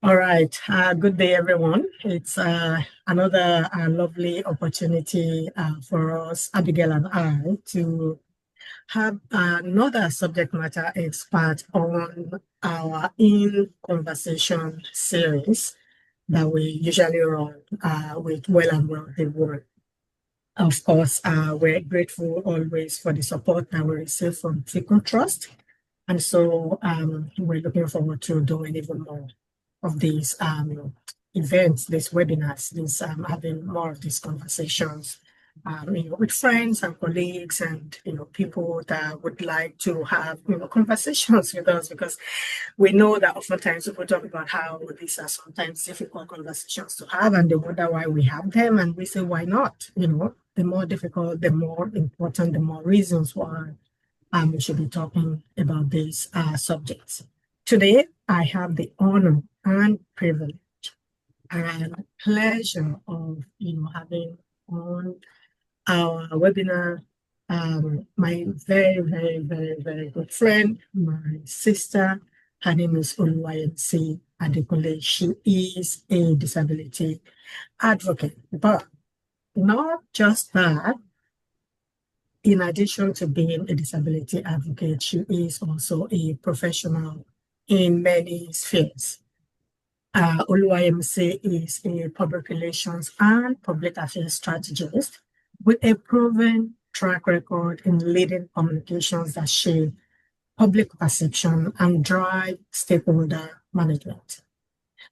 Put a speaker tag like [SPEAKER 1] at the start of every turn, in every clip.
[SPEAKER 1] All right. Good day, everyone. It's another lovely opportunity for us, Abigail and I, to have another subject matter expert on our In Conversation series that we usually run with Well and Wealthy Women. Of course, we're grateful always for the support that we receive from Frequent Trust. And so we're looking forward to doing even more of these events, these webinars, these having more of these conversations, with friends and colleagues and, people that would like to have, conversations with us, because we know that oftentimes people talk about how these are sometimes difficult conversations to have and they wonder why we have them. And we say, why not? The more difficult, the more important, the more reasons why we should be talking about these subjects. Today, I have the honor and privilege and pleasure of having on our webinar my very, very, very, very good friend, my sister. Her name is Oluwayemisi Adekunle. She is a disability advocate, but not just that. In addition to being a disability advocate, she is also a professional in many spheres. Oluwayemisi is a public relations and public affairs strategist with a proven track record in leading communications that shape public perception and drive stakeholder management.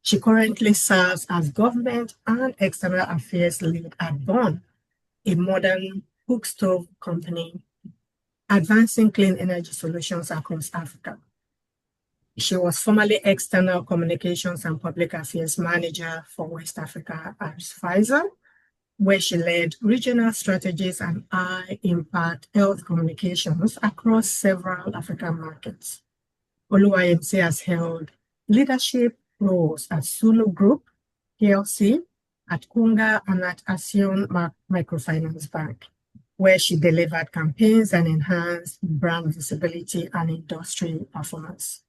[SPEAKER 1] She currently serves as government and external affairs lead at Bond, a modern cook stove company advancing clean energy solutions across Africa. She was formerly External Communications and Public Affairs Manager for West Africa at Pfizer, where she led regional strategies and high-impact health communications across several African markets. Oluwayemisi has held leadership roles at Sulu Group, PLC, at Kunga, and at Asion Microfinance Bank, where she delivered campaigns and enhanced brand visibility and industry performance.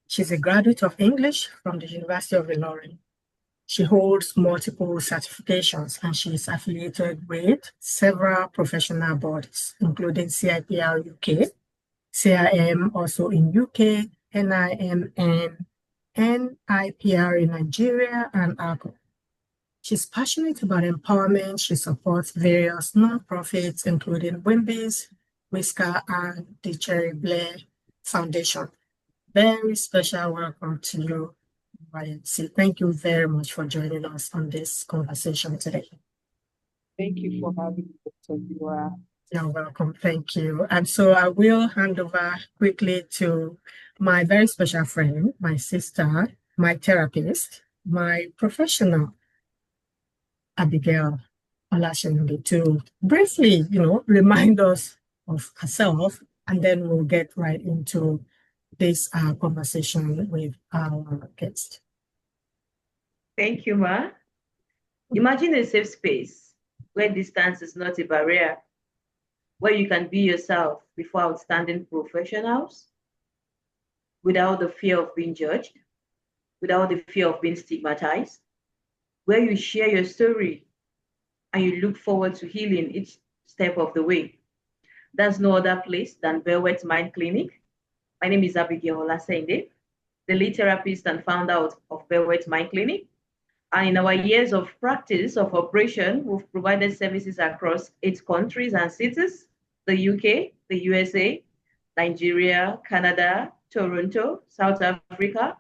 [SPEAKER 1] She's a graduate of English from the University of Ilorin. She holds multiple certifications and she is affiliated with several professional bodies, including CIPR UK, CIM also in UK, NIMN, NIPR in Nigeria, and ARCO. She's passionate about empowerment. She supports various nonprofits, including Wimbies, Whisker, and the Cherry Blair Foundation. Very special welcome to you, YMC. Thank you very much for joining us on this conversation today.
[SPEAKER 2] Thank you for having me, Dr. Yura.
[SPEAKER 1] You're welcome. Thank you. And so I will hand over quickly to my very special friend, my sister, my therapist, my professional, Abigail Olashengi, to briefly, remind us of herself, and then we'll get right into this conversation with our guest.
[SPEAKER 2] Thank you, Ma. Imagine a safe space where distance is not a barrier, where you can be yourself before outstanding professionals, without the fear of being judged, without the fear of being stigmatized, where you share your story and you look forward to healing each step of the way. There's no other place than Velvet Mind Clinic. My name is Abigail Olasende, the lead therapist and founder of Velvet Mind Clinic. And in our years of practice of operation, we've provided services across 8 countries and cities: the UK, the USA, Nigeria, Canada, Toronto, South Africa,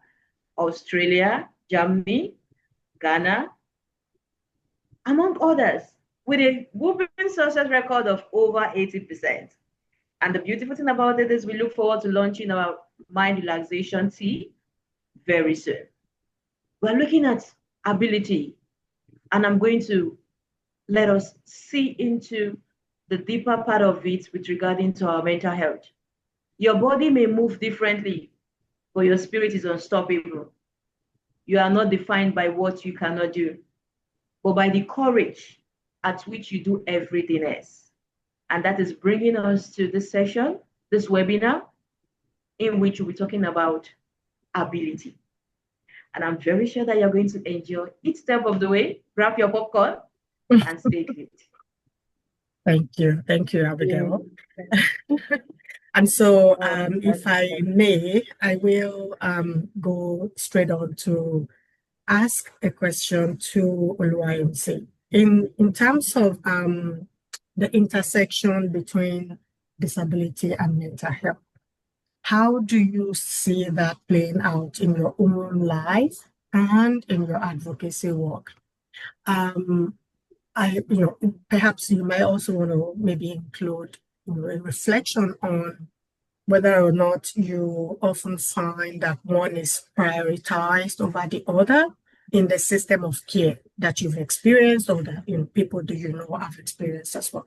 [SPEAKER 2] Australia, Germany, Ghana, among others, with a whooping success record of over 80%. And the beautiful thing about it is we look forward to launching our mind relaxation tea very soon. We're looking at ability, and I'm going to let us see into the deeper part of it with regarding to our mental health. Your body may move differently, but your spirit is unstoppable. You are not defined by what you cannot do, but by the courage at which you do everything else. And that is bringing us to this session, this webinar, in which we'll be talking about ability. And I'm very sure that you're going to enjoy each step of the way. Grab your popcorn and stay tuned.
[SPEAKER 1] Thank you. Thank you, Abigail. And so, if I may, I will go straight on to ask a question to Oluwayemisi. In terms of the intersection between disability and mental health, how do you see that playing out in your own life and in your advocacy work? Perhaps you might also want to maybe include, a reflection on whether or not you often find that one is prioritized over the other in the system of care that you've experienced or that people do you know have experienced as well.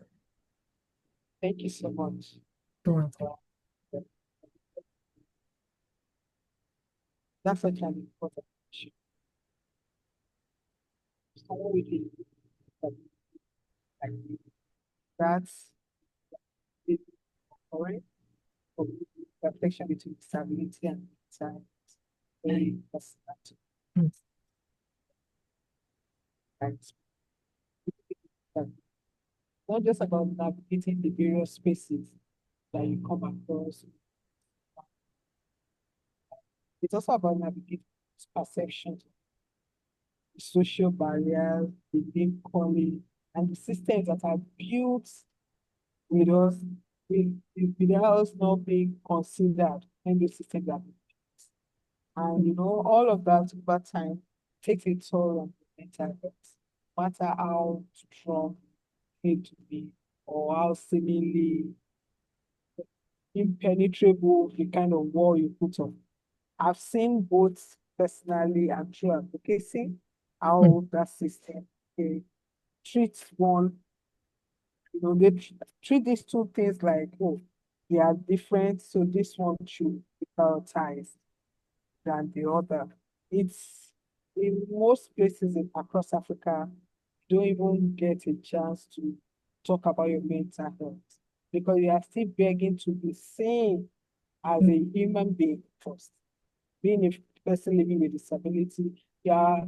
[SPEAKER 3] Thank you so much.
[SPEAKER 1] Sure.
[SPEAKER 3] That's such an important issue. So really, that's the correct reflection between disability and mental very personal.
[SPEAKER 1] Mm.
[SPEAKER 3] Not just about navigating the various spaces that you come across. It's also about navigating perceptions, social barriers, the name calling, and the systems that are built with us, without us not being considered when the systems are built. And all of that over time takes a toll on the mental health, no matter how strong it to be or how seemingly impenetrable the kind of wall you put up. I've seen both personally and through advocacy how that system treats one. They treat these two things like, oh, they are different, so this one should be prioritized than the other. It's in most places across Africa, you don't even get a chance to talk about your mental health because you are still begging to be seen as a human being first. Being a person living with disability, you are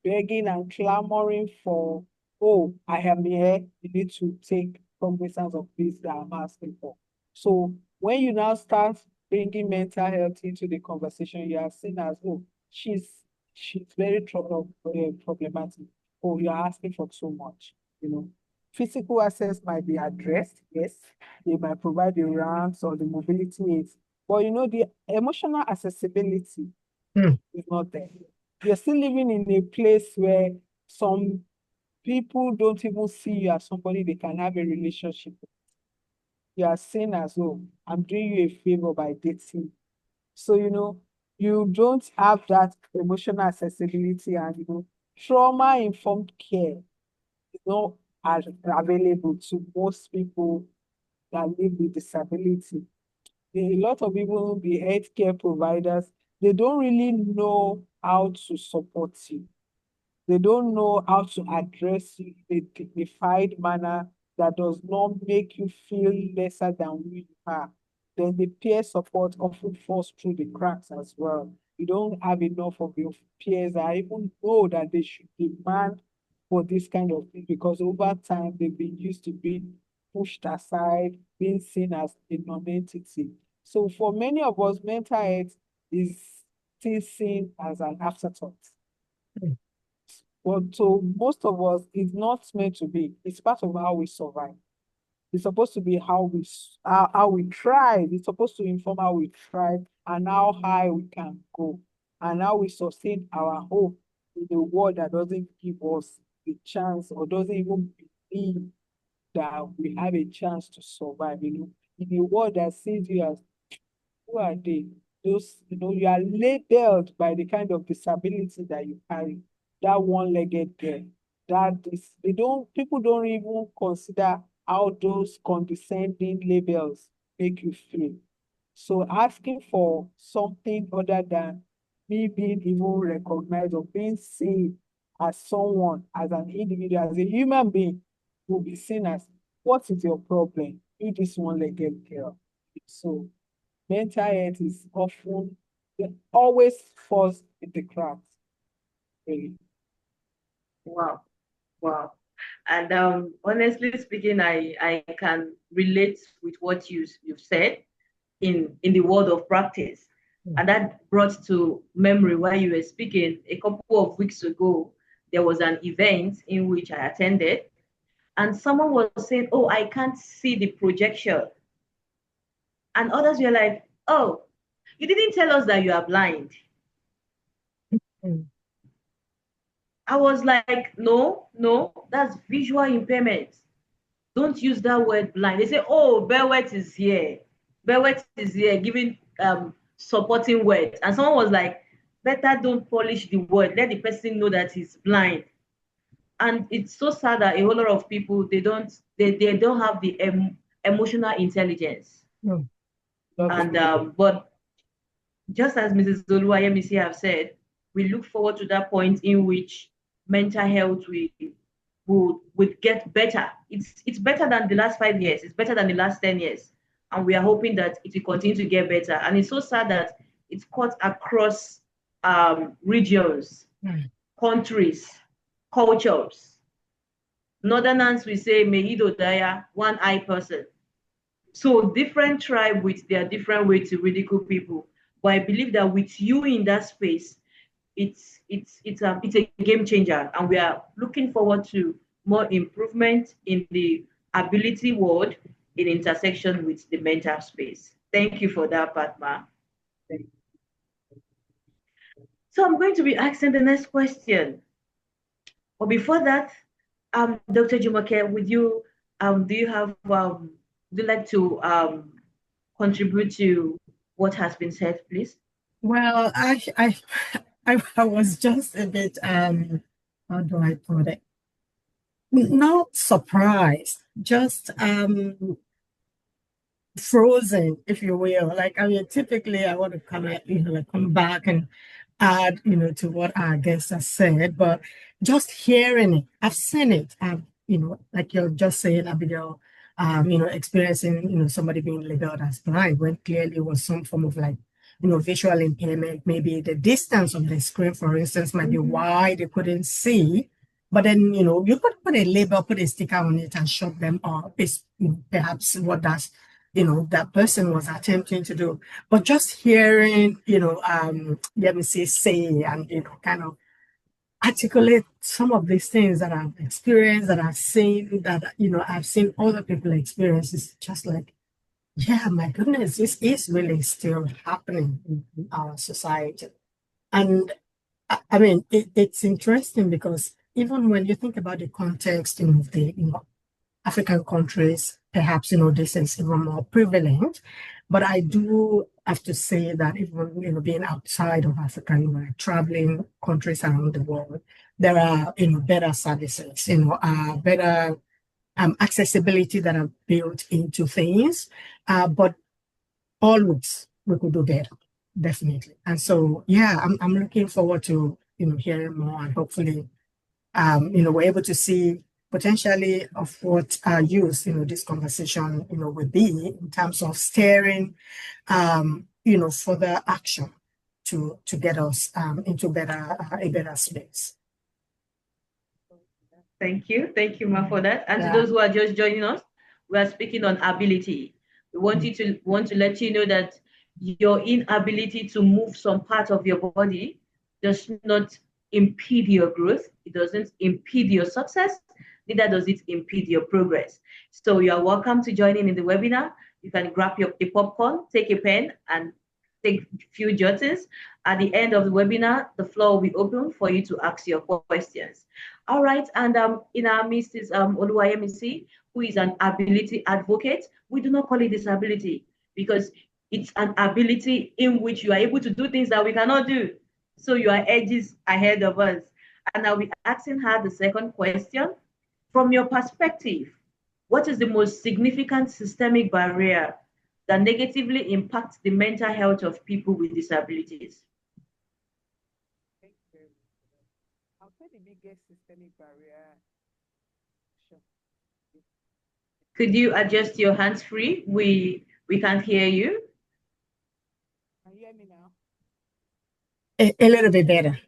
[SPEAKER 3] begging and clamoring for, oh, I am here, you need to take cognizance of this that I'm asking for. So when you now start bringing mental health into the conversation, you are seen as, oh, she's very problematic. Oh, you're asking for too much. Physical access might be addressed, yes. They might provide the ramps or the mobility aids, but the emotional accessibility is not there. You're still living in a place where some people don't even see you as somebody they can have a relationship with. You are seen as, oh, I'm doing you a favor by dating. So, you don't have that emotional accessibility and, trauma-informed care is not available to most people that live with disability. A lot of people, the healthcare providers, they don't really know how to support you. They don't know how to address you in a dignified manner that does not make you feel lesser than who you are. Then the peer support often falls through the cracks as well. You don't have enough of your peers that even know that they should demand for this kind of thing because over time they've been used to being pushed aside, being seen as a non-entity. So for many of us, mental health is still seen as an afterthought. But to most of us, it's not meant to be. It's part of how we survive. It's supposed to be how we thrive. It's supposed to inform how we thrive and how high we can go and how we sustain our hope in a world that doesn't give us the chance or doesn't even believe that we have a chance to survive. In a world that sees you as, who are they? Those, you are labeled by the kind of disability that you carry. That one-legged girl. People don't even consider how those condescending labels make you feel. So asking for something other than me being even recognized or being seen as someone, as an individual, as a human being, will be seen as, what is your problem? You this one-legged girl. So mental health is often, always falls in the cracks Okay.
[SPEAKER 2] Wow. Wow. And honestly speaking, I can relate with what you've said in the world of practice. And that brought to memory while you were speaking a couple of weeks ago, there was an event in which I attended, and someone was saying, "Oh, I can't see the projection." And others were like, "Oh, you didn't tell us that you are blind."
[SPEAKER 1] Mm.
[SPEAKER 2] I was like, "No, no, that's visual impairment. Don't use that word blind." They say, "Oh, Bewet is here. Bewet is here giving supporting words." And someone was like, "Better don't polish the word. Let the person know that he's blind." And it's so sad that a whole lot of people they don't have the emotional intelligence.
[SPEAKER 1] No.
[SPEAKER 3] That's
[SPEAKER 2] And
[SPEAKER 3] true.
[SPEAKER 2] but just as Mrs. Oluwayemisi have said, we look forward to that point in which mental health would get better. It's better than the last 5 years. It's better than the last 10 years, and we are hoping that it will continue to get better. And it's so sad that it's cut across regions,
[SPEAKER 1] Mm.
[SPEAKER 2] countries, cultures. Northerners we say Meido Daya, one eye person. So different tribe with their different way to ridicule people. But I believe that with you in that space, it's a game changer, and we are looking forward to more improvement in the ability world in intersection with the mental space. Thank you for that, Padma. So I'm going to be asking the next question. But before that, Dr. Jumake, would you do you have would you like to contribute to what has been said, please?
[SPEAKER 1] Well, I was just a bit, how do I put it? Not surprised, just frozen, if you will. Like, I mean, typically I want to kind of, like come back and add, to what our guests have said, but just hearing it, I've seen it. Like you're just saying, Abigail, experiencing, somebody being labeled as blind when clearly it was some form of like, visual impairment. Maybe the distance of the screen, for instance, might be wide, they couldn't see. But then, you could put a label, put a sticker on it and shut them off. It's perhaps what that person was attempting to do. But just hearing, let me say, and, kind of articulate some of these things that I've experienced, that I've seen, that, I've seen other people experience, is just like, yeah, my goodness, this is really still happening in our society. And I mean, it's interesting because even when you think about the context of the, African countries, perhaps, this is even more prevalent. But I do have to say that even, being outside of Africa, traveling countries around the world, there are, better services, better accessibility that are built into things. But always we could do better, definitely. And so, yeah, I'm looking forward to, hearing more, and hopefully we're able to see potentially of what use, this conversation, will be in terms of steering, further action to get us into a better space.
[SPEAKER 2] Thank you. Thank you, Ma, for that. And to
[SPEAKER 1] Yeah.
[SPEAKER 2] those who are just joining us, we are speaking on ability. We want to let you know that your inability to move some part of your body does not impede your growth. It doesn't impede your success. Neither does it impede your progress. So you are welcome to join in the webinar. You can grab the popcorn, take a pen, and take a few jottings. At the end of the webinar, the floor will be open for you to ask your questions. All right, and in our midst is Oluwayemisi, who is an ability advocate. We do not call it disability because it's an ability in which you are able to do things that we cannot do. So you are edges ahead of us. And I'll be asking her the second question. From your perspective, what is the most significant systemic barrier that negatively impacts the mental health of people with disabilities?
[SPEAKER 3] Thank you very much for that. I'll say the biggest systemic barrier. Sure.
[SPEAKER 2] Could you adjust your hands free? We can't hear you.
[SPEAKER 3] Can you hear me now?
[SPEAKER 1] A little bit better.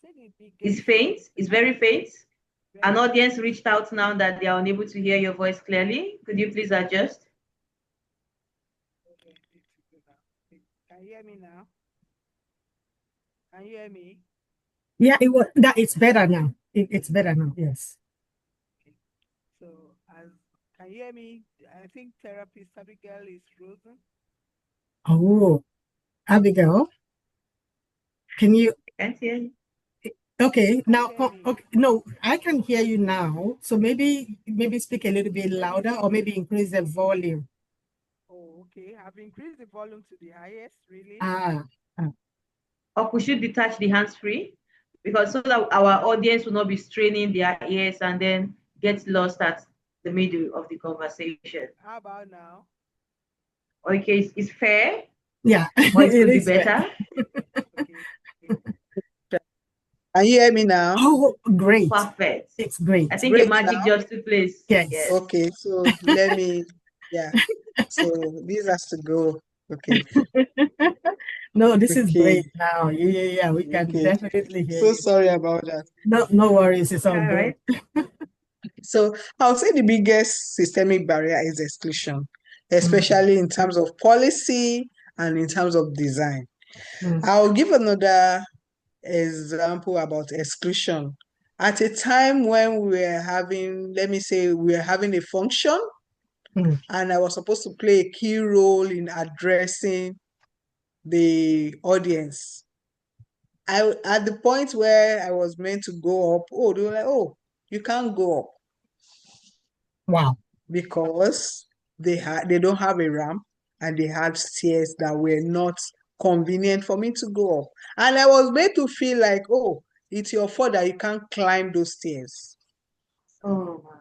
[SPEAKER 3] say the
[SPEAKER 2] It's
[SPEAKER 3] biggest.
[SPEAKER 2] faint. It's very faint. An
[SPEAKER 3] Very
[SPEAKER 2] audience reached out now that they are unable to hear your voice clearly. Could you please adjust?
[SPEAKER 3] okay. Can you hear me now? Can you hear me?
[SPEAKER 1] Yeah, it's better now. It's better now, yes.
[SPEAKER 3] Okay. So, as can you hear me? I think therapist Abigail is frozen.
[SPEAKER 1] Oh, Abigail, can you?
[SPEAKER 2] Can't hear you.
[SPEAKER 1] Okay,
[SPEAKER 3] Can
[SPEAKER 1] now,
[SPEAKER 3] you hear me?
[SPEAKER 1] okay, no, I can hear you now. So maybe speak a little bit louder or maybe increase the volume.
[SPEAKER 3] Oh, okay. I've increased the volume to the highest, really.
[SPEAKER 1] Ah,
[SPEAKER 2] Or we should detach the hands-free, because so that our audience will not be straining their ears and then get lost at the middle of the conversation.
[SPEAKER 3] How about now?
[SPEAKER 2] Okay, it's fair,
[SPEAKER 1] yeah,
[SPEAKER 2] or it
[SPEAKER 1] it
[SPEAKER 2] could be
[SPEAKER 1] is fair.
[SPEAKER 2] better.
[SPEAKER 3] Okay. Okay.
[SPEAKER 4] Can you hear me now?
[SPEAKER 1] Oh, great.
[SPEAKER 2] Perfect.
[SPEAKER 1] It's
[SPEAKER 2] I
[SPEAKER 1] great.
[SPEAKER 2] think a
[SPEAKER 4] Great
[SPEAKER 2] magic
[SPEAKER 4] now.
[SPEAKER 2] just took place.
[SPEAKER 1] Yes.
[SPEAKER 2] Yes.
[SPEAKER 4] Okay, so let me, yeah. So this has to go. Okay,
[SPEAKER 1] No, this is
[SPEAKER 4] okay,
[SPEAKER 1] great now. Yeah, we can
[SPEAKER 4] okay.
[SPEAKER 1] definitely hear
[SPEAKER 4] So
[SPEAKER 1] you.
[SPEAKER 4] sorry about that.
[SPEAKER 1] No worries, it's all
[SPEAKER 2] All
[SPEAKER 1] good.
[SPEAKER 2] right.
[SPEAKER 4] So I'll say the biggest systemic barrier is exclusion,
[SPEAKER 1] Mm,
[SPEAKER 4] especially in terms of policy and in terms of design.
[SPEAKER 1] mm,
[SPEAKER 4] I'll give another example about exclusion. At a time when we were having, let me say, we were having a function,
[SPEAKER 1] mm.
[SPEAKER 4] and I was supposed to play a key role in addressing the audience. At the point where I was meant to go up, they were like, "Oh, you can't go up
[SPEAKER 1] Wow.
[SPEAKER 4] because they don't have a ramp and they had stairs that were not convenient for me to go up." And I was made to feel like, "Oh, it's your fault that you can't climb those stairs."
[SPEAKER 2] Oh, man.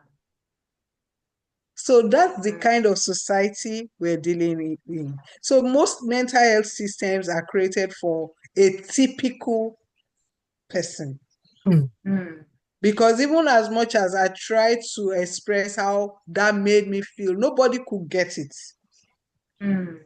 [SPEAKER 4] So that's the kind of society we're dealing in. So most mental health systems are created for a typical person.
[SPEAKER 2] Mm.
[SPEAKER 4] Because even as much as I tried to express how that made me feel, nobody could get it
[SPEAKER 2] Mm.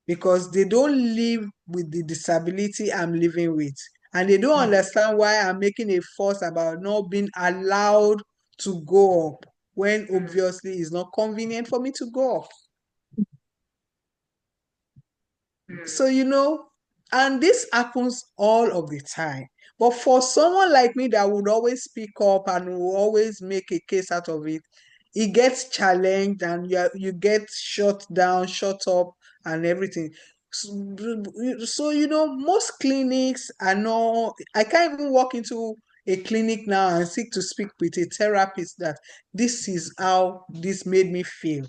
[SPEAKER 4] because they don't live with the disability I'm living with. And they don't understand why I'm making a fuss about not being allowed to go up when obviously it's not convenient for me to go up. So, and this happens all of the time. But for someone like me that would always speak up and will always make a case out of it, it gets challenged and you get shut down, shut up, and everything. So, most clinics are not, I can't even walk into a clinic now and seek to speak with a therapist that this is how this made me feel.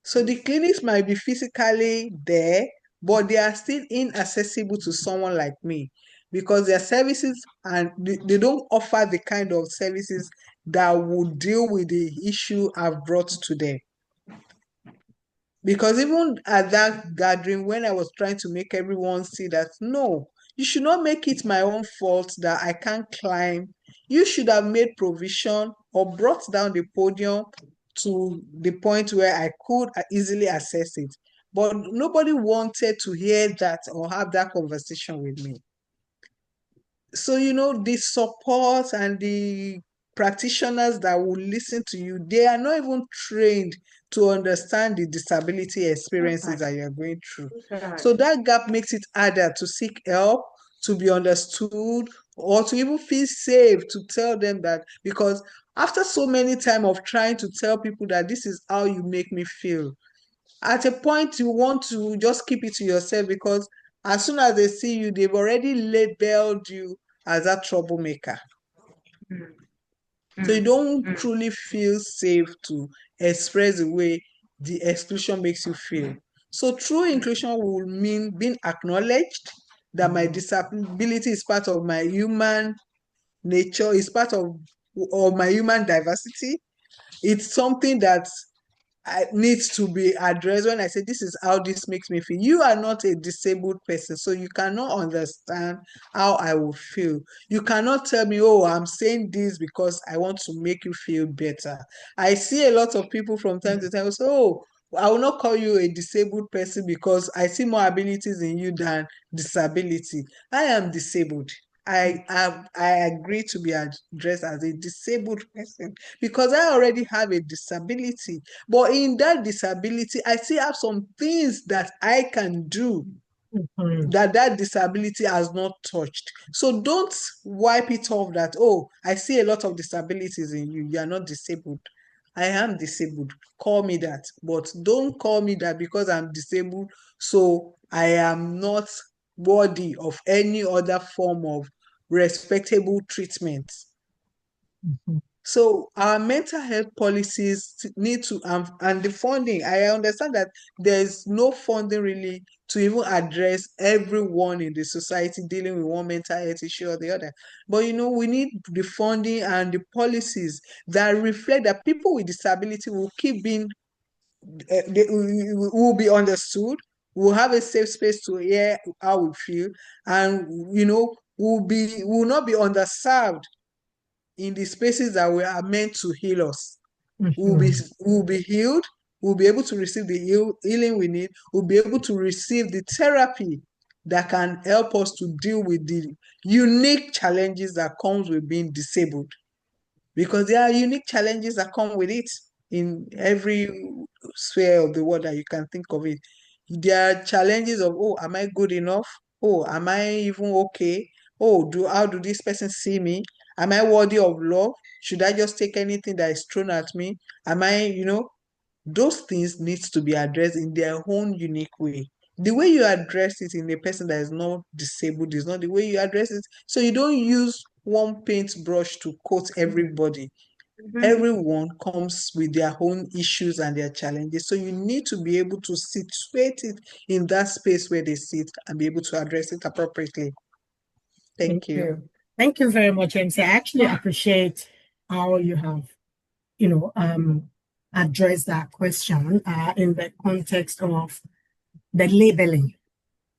[SPEAKER 4] So the clinics might be physically there, but they are still inaccessible to someone like me because their services and they don't offer the kind of services that would deal with the issue I've brought to them. Because even at that gathering, when I was trying to make everyone see that, no, you should not make it my own fault that I can't climb. You should have made provision or brought down the podium to the point where I could easily access it. But nobody wanted to hear that or have that conversation with me. So, the support and the practitioners that will listen to you, they are not even trained to understand the disability experiences that you're going through. So that gap makes it harder to seek help, to be understood, or to even feel safe to tell them that, because after so many time of trying to tell people that this is how you make me feel, at a point you want to just keep it to yourself because as soon as they see you, they've already labeled you as a troublemaker. So you don't truly feel safe to express the way the exclusion makes you feel. So true inclusion will mean being acknowledged that my disability is part of my human nature, is part of my human diversity. It's something that needs to be addressed. When I say this is how this makes me feel, you are not a disabled person, so you cannot understand how I will feel. You cannot tell me, oh, I'm saying this because I want to make you feel better. I see a lot of people from time to time say, oh, I will not call you a disabled person because I see more abilities in you than disability. I am disabled. I agree to be addressed as a disabled person because I already have a disability. But in that disability, I still have some things that I can do that disability has not touched. So don't wipe it off that, oh, I see a lot of disabilities in you. You are not disabled. I am disabled. Call me that. But don't call me that because I'm disabled. So I am not worthy of any other form of respectable treatment. So our mental health policies need to, and the funding, I understand that there's no funding really to even address everyone in the society dealing with one mental health issue or the other. But we need the funding and the policies that reflect that people with disability will keep being, they will be understood, will have a safe space to hear how we feel, and will not be underserved in the spaces that we are meant to heal us. We'll be healed. We'll be able to receive the healing we need. We'll be able to receive the therapy that can help us to deal with the unique challenges that comes with being disabled. Because there are unique challenges that come with it in every sphere of the world that you can think of it. There are challenges of, oh, am I good enough? Oh, am I even okay? Oh, how do this person see me? Am I worthy of love? Should I just take anything that is thrown at me? Am I, those things needs to be addressed in their own unique way. The way you address it in a person that is not disabled is not the way you address it. So you don't use one paintbrush to coat everybody. Everyone comes with their own issues and their challenges. So you need to be able to situate it in that space where they sit and be able to address it appropriately. Thank you.
[SPEAKER 1] Thank you very much, MC. I actually appreciate how you have, addressed that question in the context of the labeling.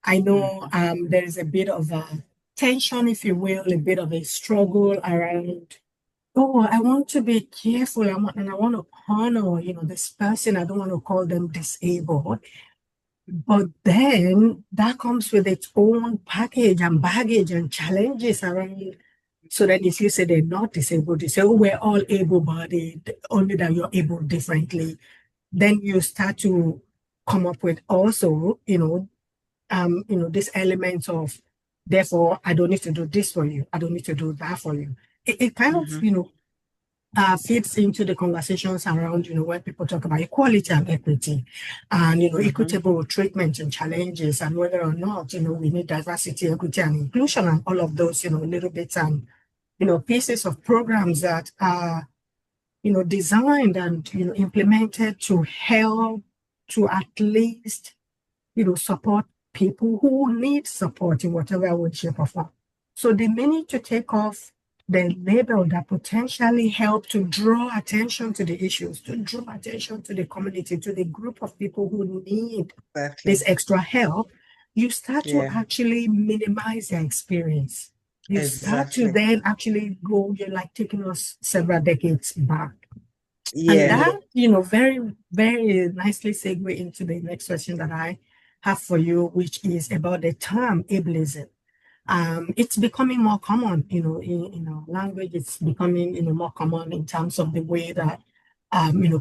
[SPEAKER 1] I know there is a bit of a tension, if you will, a bit of a struggle around, oh, I want to be careful, and I want to honor, this person. I don't want to call them disabled. But then that comes with its own package and baggage and challenges around. So that if you say they're not disabled, you say, oh, we're all able-bodied, only that you're able differently. Then you start to come up with also, this element of, therefore, I don't need to do this for you. I don't need to do that for you. It kind of, fits into the conversations around, when people talk about equality and equity and, equitable treatment and challenges and whether or not, we need diversity, equity and inclusion and all of those, little bits and, pieces of programs that are, designed and, implemented to help to at least, support people who need support in whatever way, shape or form. So they may need to take off the label that potentially help to draw attention to the issues, to draw attention to the community, to the group of people who need this extra help. You start to actually minimize their experience. You start to then actually go, you're like taking us several decades back. And that, very, very nicely segue into the next question that I have for you, which is about the term ableism. It's becoming more common, in our language. It's becoming, more common in terms of the way that,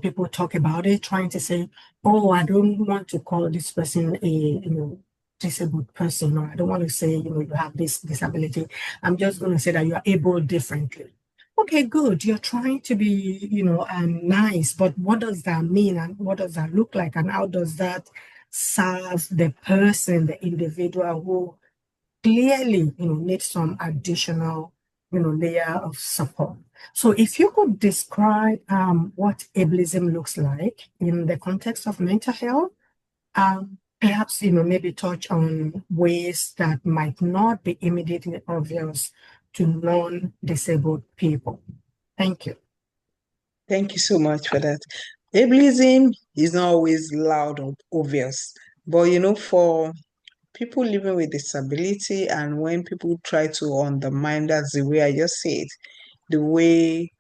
[SPEAKER 1] people talk about it, trying to say, oh, I don't want to call this person a, disabled person, or I don't want to say, you have this disability. I'm just going to say that you are able differently. Okay, good. You're trying to be, nice, but what does that mean and what does that look like and how does that serve the person, the individual who clearly, needs some additional, layer of support? So if you could describe what ableism looks like in the context of mental health, perhaps, maybe touch on ways that might not be immediately obvious to non-disabled people. Thank you.
[SPEAKER 4] Thank you so much for that. Ableism is not always loud or obvious, but for people living with disability, and when people try to undermine, that's the way I just say it, the way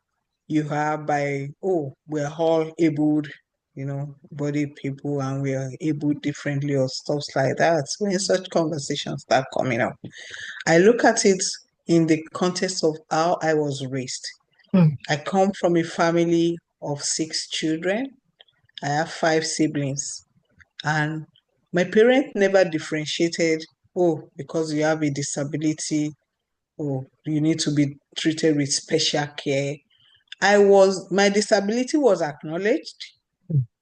[SPEAKER 4] you have by, oh, we're all able, bodied people and we are able differently or stuff like that. When such conversations start coming up, I look at it in the context of how I was raised. I come from a family of 6 children. I have 5 siblings, and my parents never differentiated, oh, because you have a disability, oh, you need to be treated with special care. My disability was acknowledged,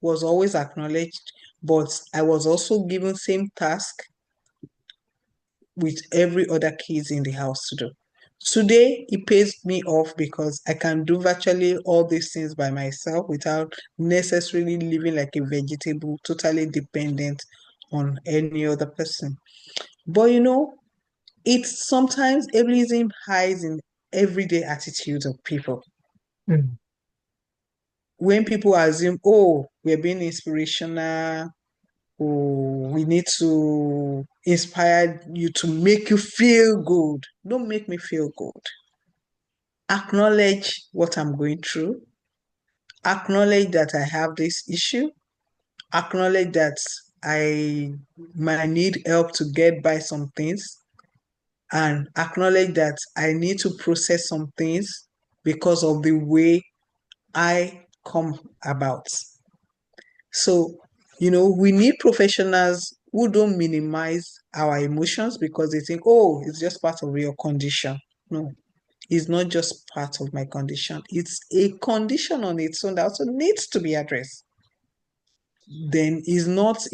[SPEAKER 4] was always acknowledged, but I was also given same task with every other kids in the house to do. Today, it pays me off because I can do virtually all these things by myself without necessarily living like a vegetable, totally dependent on any other person. But it's sometimes ableism hides in everyday attitudes of people. When people assume, oh, we're being inspirational, oh, we need to inspire you to make you feel good. Don't make me feel good. Acknowledge what I'm going through. Acknowledge that I have this issue. Acknowledge that I might need help to get by some things. And acknowledge that I need to process some things because of the way I come about. So, we need professionals who don't minimize our emotions because they think, oh, it's just part of your condition. No, it's not just part of my condition. It's a condition on its own that also needs to be addressed. Then it's not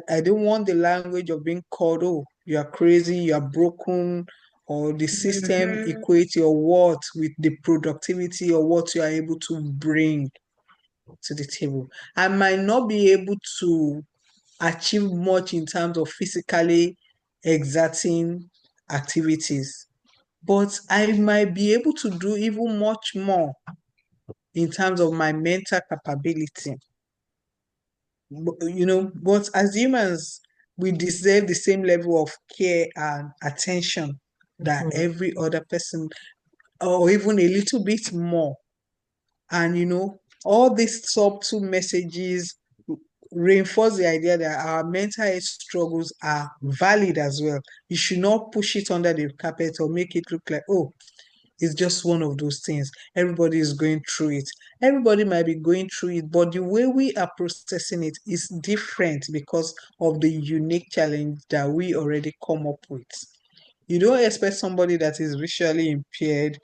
[SPEAKER 4] I don't want the language of being called, oh, you are crazy, you are broken, or the system equates your worth with the productivity or what you are able to bring to the table. I might not be able to achieve much in terms of physically exerting activities, but I might be able to do even much more in terms of my mental capability. But as humans, we deserve the same level of care and attention that every other person, or even a little bit more. And all these subtle messages reinforce the idea that our mental health struggles are valid as well. You should not push it under the carpet or make it look like, oh, it's just one of those things. Everybody is going through it. Everybody might be going through it, but the way we are processing it is different because of the unique challenge that we already come up with. You don't expect somebody that is visually impaired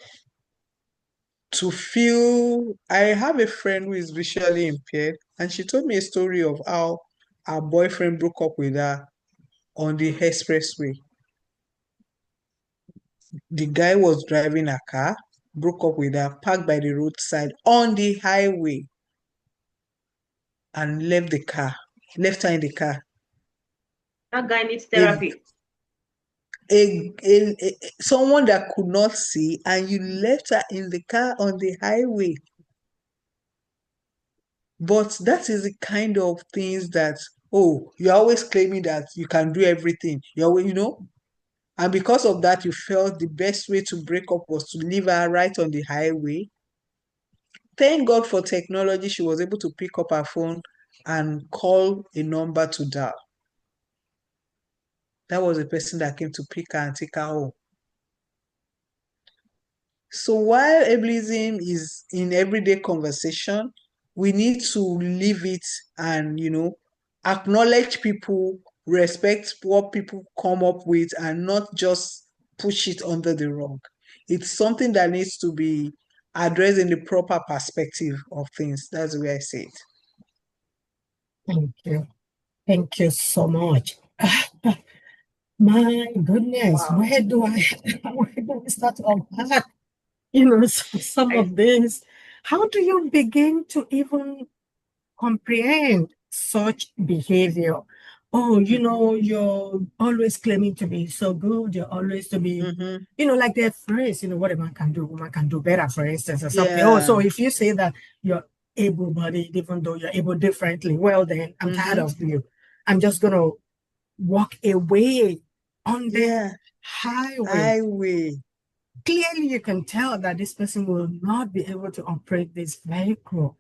[SPEAKER 4] to feel. I have a friend who is visually impaired, and she told me a story of how her boyfriend broke up with her on the expressway. The guy was driving a car, broke up with her, parked by the roadside on the highway, and left her in the car.
[SPEAKER 2] That guy needs therapy.
[SPEAKER 4] Someone that could not see, and you left her in the car on the highway. But that is the kind of things that, oh, you're always claiming that you can do everything. And because of that, you felt the best way to break up was to leave her right on the highway. Thank God for technology, she was able to pick up her phone and call a number to dial. That was the person that came to pick her and take her home. So while ableism is in everyday conversation, we need to leave it and, acknowledge people, respect what people come up with, and not just push it under the rug. It's something that needs to be addressed in the proper perspective of things. That's the way I see it.
[SPEAKER 1] Thank you. Thank you so much. My goodness,
[SPEAKER 2] Wow.
[SPEAKER 1] where do I start to unpack, some of this? How do you begin to even comprehend such behavior? Oh, you're always claiming to be so good. You're always to be, like that phrase, what a man can do, woman can do better, for instance, or something. Oh, so if you say that you're able-bodied, even though you're able differently, well, then I'm tired of you. I'm just going to walk away on the highway. Clearly, you can tell that this person will not be able to operate this vehicle.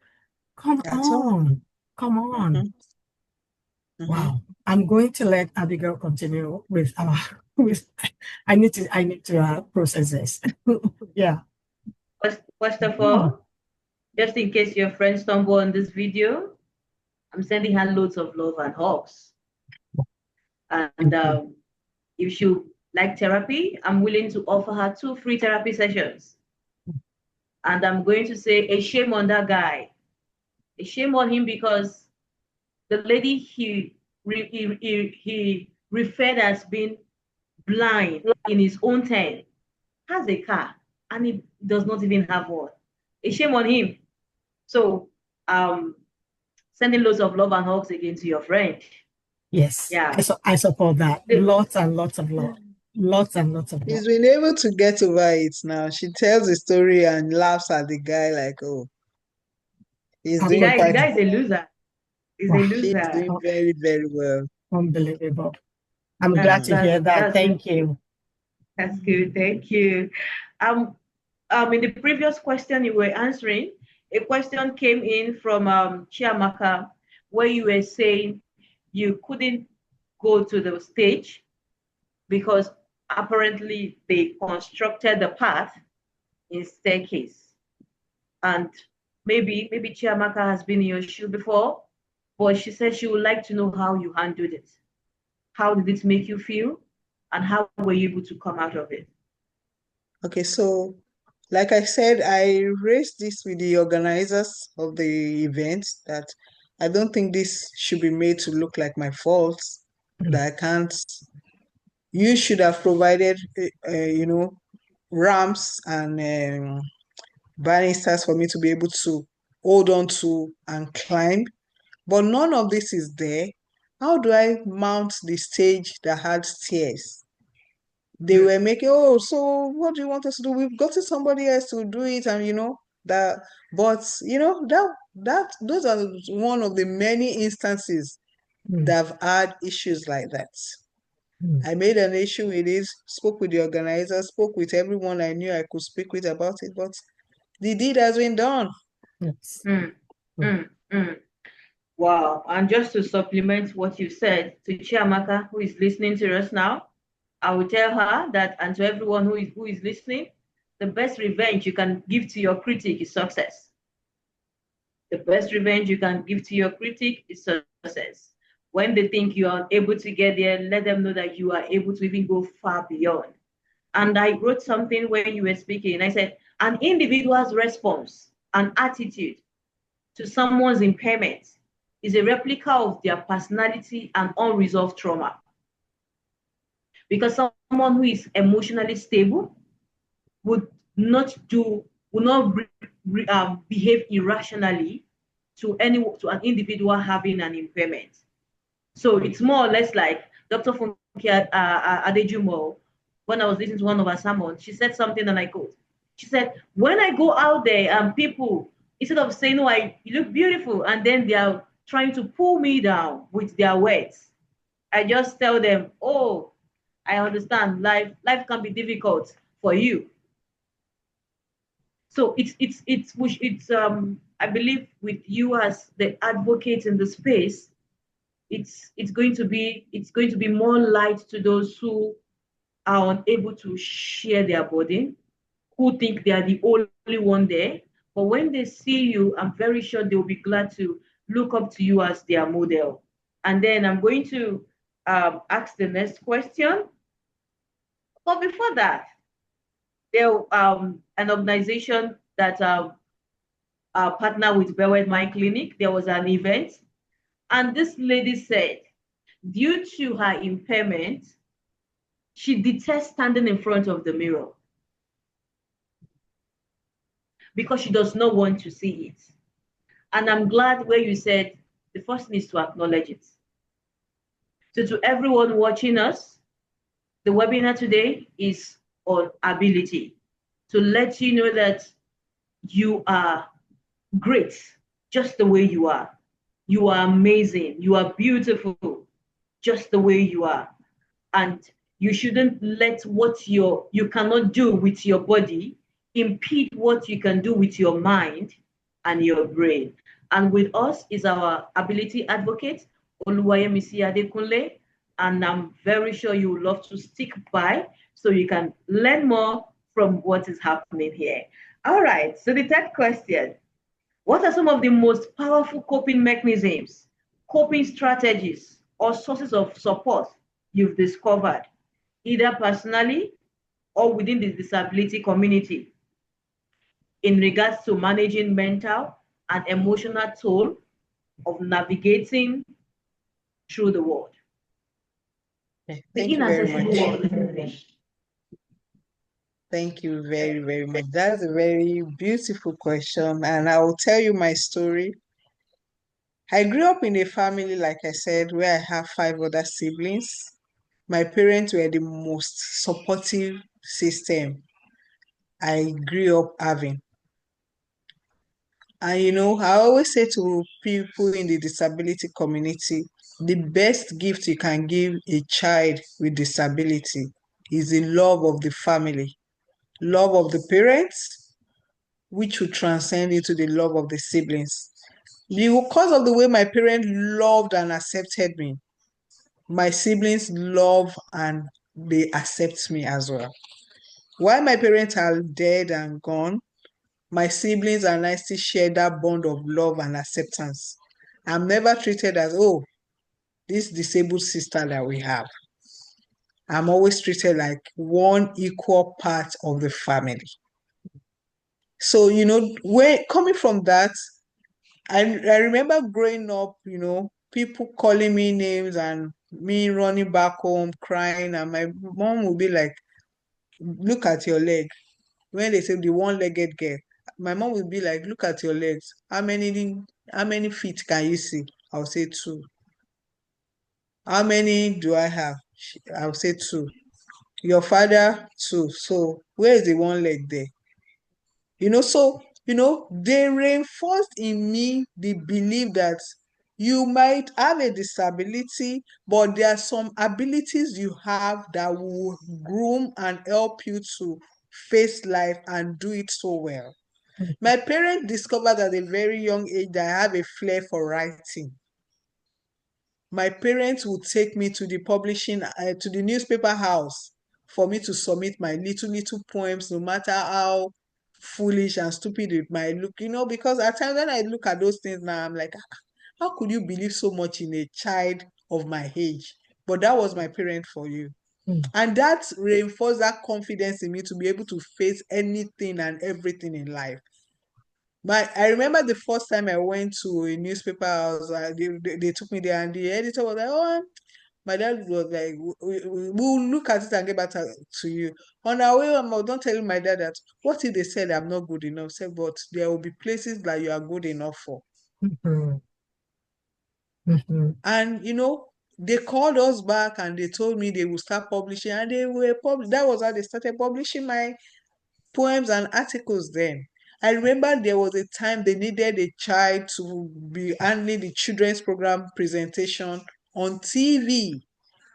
[SPEAKER 1] Come on.
[SPEAKER 4] Mm-hmm.
[SPEAKER 1] Wow. I'm going to let Abigail continue with with. I need to process this. Yeah.
[SPEAKER 2] First of all, just in case your friends stumble on this video, I'm sending her loads of love and hugs. And if she like therapy, I'm willing to offer her 2 free therapy sessions. And I'm going to say a shame on that guy. A shame on him, because the lady he referred as being blind in his own town has a car and he does not even have one. A shame on him. So sending loads of love and hugs again to your friend.
[SPEAKER 1] Yes.
[SPEAKER 2] Yeah.
[SPEAKER 1] I support that. Lots and lots of love. Lots and lots of love.
[SPEAKER 4] She's been able to get over it now. She tells the story and laughs at the guy like, oh, he's
[SPEAKER 2] The
[SPEAKER 4] doing
[SPEAKER 2] guy
[SPEAKER 4] quite.
[SPEAKER 2] is a loser. He's a
[SPEAKER 1] Wow.
[SPEAKER 4] She's
[SPEAKER 2] loser.
[SPEAKER 4] doing very, very well.
[SPEAKER 1] Unbelievable. I'm glad to hear that. Thank you.
[SPEAKER 2] That's good. Thank you. In the previous question you were answering, a question came in from Chiamaka, where you were saying you couldn't go to the stage because apparently they constructed the path in staircase. And maybe Chiamaka has been in your shoe before, but she said she would like to know how you handled it. How did it make you feel? And how were you able to come out of it?
[SPEAKER 4] Okay, so like I said, I raised this with the organizers of the event that I don't think this should be made to look like my fault, that I can't. You should have provided, ramps and banisters for me to be able to hold on to and climb. But none of this is there. How do I mount the stage that had stairs? They were making, oh, so what do you want us to do? We've gotten somebody else to do it, and that. But that those are one of the many instances that have had issues like that. I made an issue with it, spoke with the organizer, spoke with everyone I knew I could speak with about it, but the deed has been done.
[SPEAKER 1] Yes.
[SPEAKER 2] Wow. And just to supplement what you said to Chiamaka, who is listening to us now, I will tell her that, and to everyone who is listening, the best revenge you can give to your critic is success. The best revenge you can give to your critic is success. When they think you are able to get there, let them know that you are able to even go far beyond. And I wrote something when you were speaking. I said, an individual's response and attitude to someone's impairment is a replica of their personality and unresolved trauma. Because someone who is emotionally stable would not behave irrationally to an individual having an impairment. So it's more or less like Dr. Funke Adejumo, when I was listening to one of her sermons, she said something and I quote. She said, when I go out there and people, instead of saying, oh, you look beautiful, and then they are trying to pull me down with their words, I just tell them, oh, I understand life can be difficult for you. So it's I believe with you as the advocate in the space, it's going to be more light to those who are unable to share their burden, who think they are the only one there. But when they see you, I'm very sure they'll be glad to look up to you as their model. And then I'm going to ask the next question. But before that, there an organization that partner with Bewed Mind Clinic. There was an event, and this lady said, due to her impairment, she detests standing in front of the mirror because she does not want to see it. And I'm glad where you said the first thing is to acknowledge it. So to everyone watching us, the webinar today is on ability, to let you know that you are great just the way you are. You are amazing. You are beautiful just the way you are. And you shouldn't let what you cannot do with your body impede what you can do with your mind and your brain. And with us is our ability advocate, Oluwayemisi Adekunle, and I'm very sure you would love to stick by so you can learn more from what is happening here. All right, so the third question: what are some of the most powerful coping mechanisms, coping strategies, or sources of support you've discovered, either personally or within the disability community, in regards to managing mental and emotional toll of navigating through the world?
[SPEAKER 4] Okay,
[SPEAKER 2] The
[SPEAKER 4] thank you very
[SPEAKER 2] inaccessible
[SPEAKER 4] much.
[SPEAKER 2] world in English.
[SPEAKER 4] Thank you very, very much. That's a very beautiful question, and I will tell you my story. I grew up in a family, like I said, where I have five other siblings. My parents were the most supportive system I grew up having. And I always say to people in the disability community, the best gift you can give a child with disability is the love of the family, love of the parents, which will transcend into the love of the siblings. Because of the way my parents loved and accepted me, my siblings love and they accept me as well. While my parents are dead and gone, my siblings and I still share that bond of love and acceptance. I'm never treated as, oh, this disabled sister that we have. I'm always treated like one equal part of the family. So, when coming from that, I remember growing up, people calling me names and me running back home crying, and my mom would be like, look at your leg. When they say the one-legged girl, my mom would be like, look at your legs. How many feet can you see? I'll say two. How many do I have? I'll say two. Your father, two. So where is the one leg there? So they reinforced in me the belief that you might have a disability, but there are some abilities you have that will groom and help you to face life and do it so well. My parents discovered at a very young age that I have a flair for writing. My parents would take me to to the newspaper house for me to submit my little poems, no matter how foolish and stupid it might look, because at times when I look at those things now, I'm like, how could you believe so much in a child of my age? But that was my parent for you. And that reinforced that confidence in me to be able to face anything and everything in life. I remember the first time I went to a newspaper house, they took me there, and the editor was like, oh, my dad was like, we'll look at it and get back to you. On our way, I'm not telling my dad that, what if they said I'm not good enough? Say, but there will be places that you are good enough for.
[SPEAKER 1] Mhm. Mhm.
[SPEAKER 4] And, they called us back and they told me they will start publishing, and that was how they started publishing my poems and articles then. I remember there was a time they needed a child to be handling the children's program presentation on TV.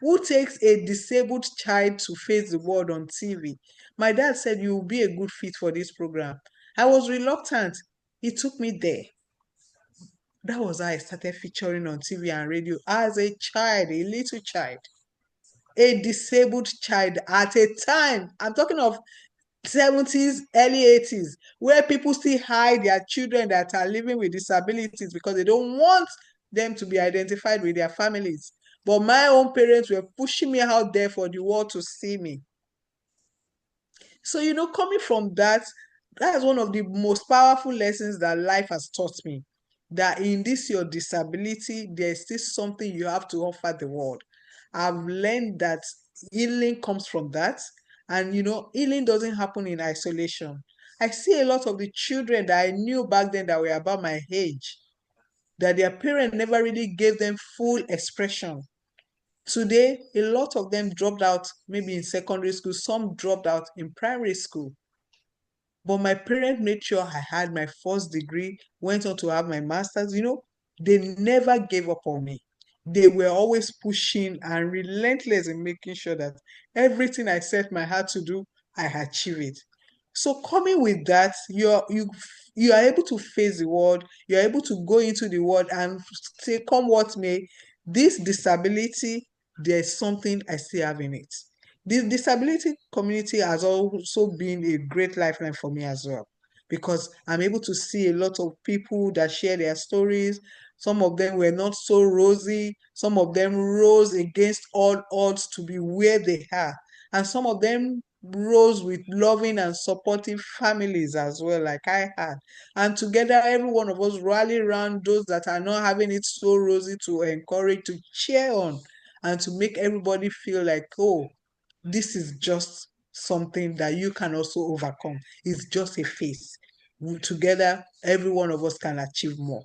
[SPEAKER 4] Who takes a disabled child to face the world on TV? My dad said, you will be a good fit for this program. I was reluctant. He took me there. That was how I started featuring on TV and radio as a child, a little child, a disabled child at a time. I'm talking of 70s, early 80s, where people still hide their children that are living with disabilities because they don't want them to be identified with their families. But my own parents were pushing me out there for the world to see me. So, coming from that's one of the most powerful lessons that life has taught me. That in this your disability, there's still something you have to offer the world. I've learned that healing comes from that. And healing doesn't happen in isolation. I see a lot of the children that I knew back then that were about my age, that their parents never really gave them full expression. Today, a lot of them dropped out, maybe in secondary school, some dropped out in primary school. But my parents made sure I had my first degree, went on to have my master's. They never gave up on me. They were always pushing and relentless in making sure that everything I set my heart to do, I achieve it. So coming with that, you are able to face the world, you're able to go into the world and say, come what may, this disability, there's something I still have in it. The disability community has also been a great lifeline for me as well, because I'm able to see a lot of people that share their stories. Some of them were not so rosy. Some of them rose against all odds to be where they are. And some of them rose with loving and supportive families as well, like I had. And together, every one of us rally around those that are not having it so rosy to encourage, to cheer on, and to make everybody feel like, oh, this is just something that you can also overcome. It's just a phase. Together, every one of us can achieve more.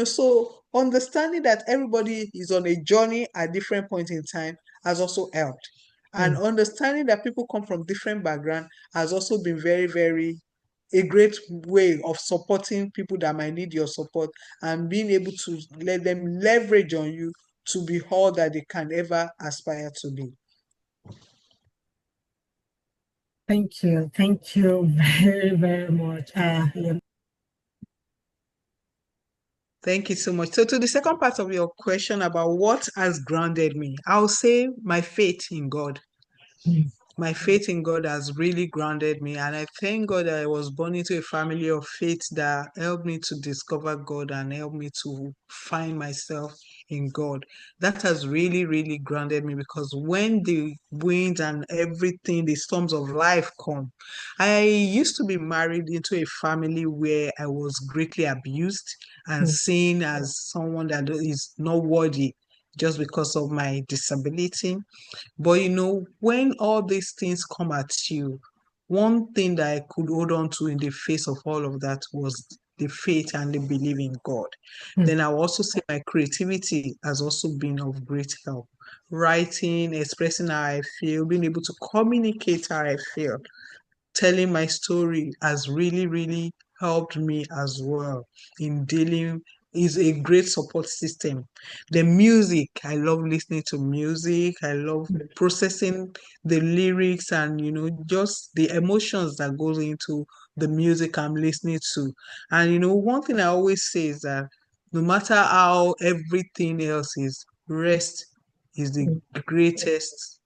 [SPEAKER 4] So understanding that everybody is on a journey at different points in time has also helped. And understanding that people come from different backgrounds has also been very, very a great way of supporting people that might need your support and being able to let them leverage on you to be all that they can ever aspire to be.
[SPEAKER 1] Thank you. Thank you very, very much.
[SPEAKER 4] Thank you so much. So, to the second part of your question about what has grounded me, I'll say my faith in God. My faith in God has really grounded me, and I thank God that I was born into a family of faith that helped me to discover God and helped me to find myself in God. That has really, really grounded me, because when the winds and everything, the storms of life come, I used to be married into a family where I was greatly abused and seen as someone that is not worthy just because of my disability. But when all these things come at you, one thing that I could hold on to in the face of all of that was the faith and the belief in God. Then I will also say my creativity has also been of great help. Writing, expressing how I feel, being able to communicate how I feel, telling my story has really, really helped me as well in dealing is a great support system. The music, I love listening to music. I love processing the lyrics and just the emotions that goes into the music I'm listening to. And one thing I always say is that no matter how everything else is, rest is the greatest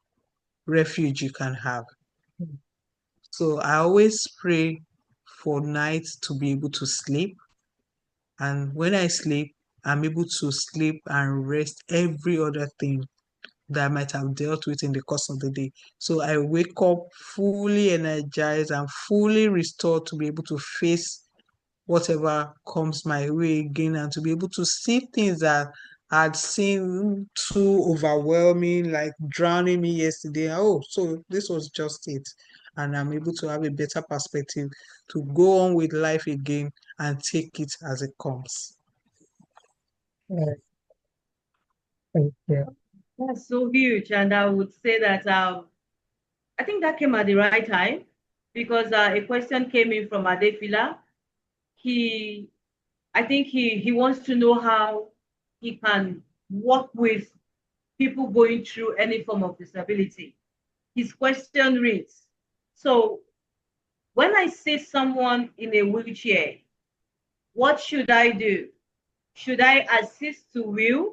[SPEAKER 4] refuge you can have. So I always pray for nights to be able to sleep. And when I sleep, I'm able to sleep and rest every other thing that I might have dealt with in the course of the day. So I wake up fully energized and fully restored to be able to face whatever comes my way again, and to be able to see things that I'd seen too overwhelming, like drowning me yesterday. Oh, so this was just it. And I'm able to have a better perspective to go on with life again and take it as it comes.
[SPEAKER 1] Thank you.
[SPEAKER 2] That's so huge. And I would say that I think that came at the right time, because a question came in from Adefila. I think he wants to know how he can work with people going through any form of disability. His question reads, so when I see someone in a wheelchair, what should I do? Should I assist to wheel,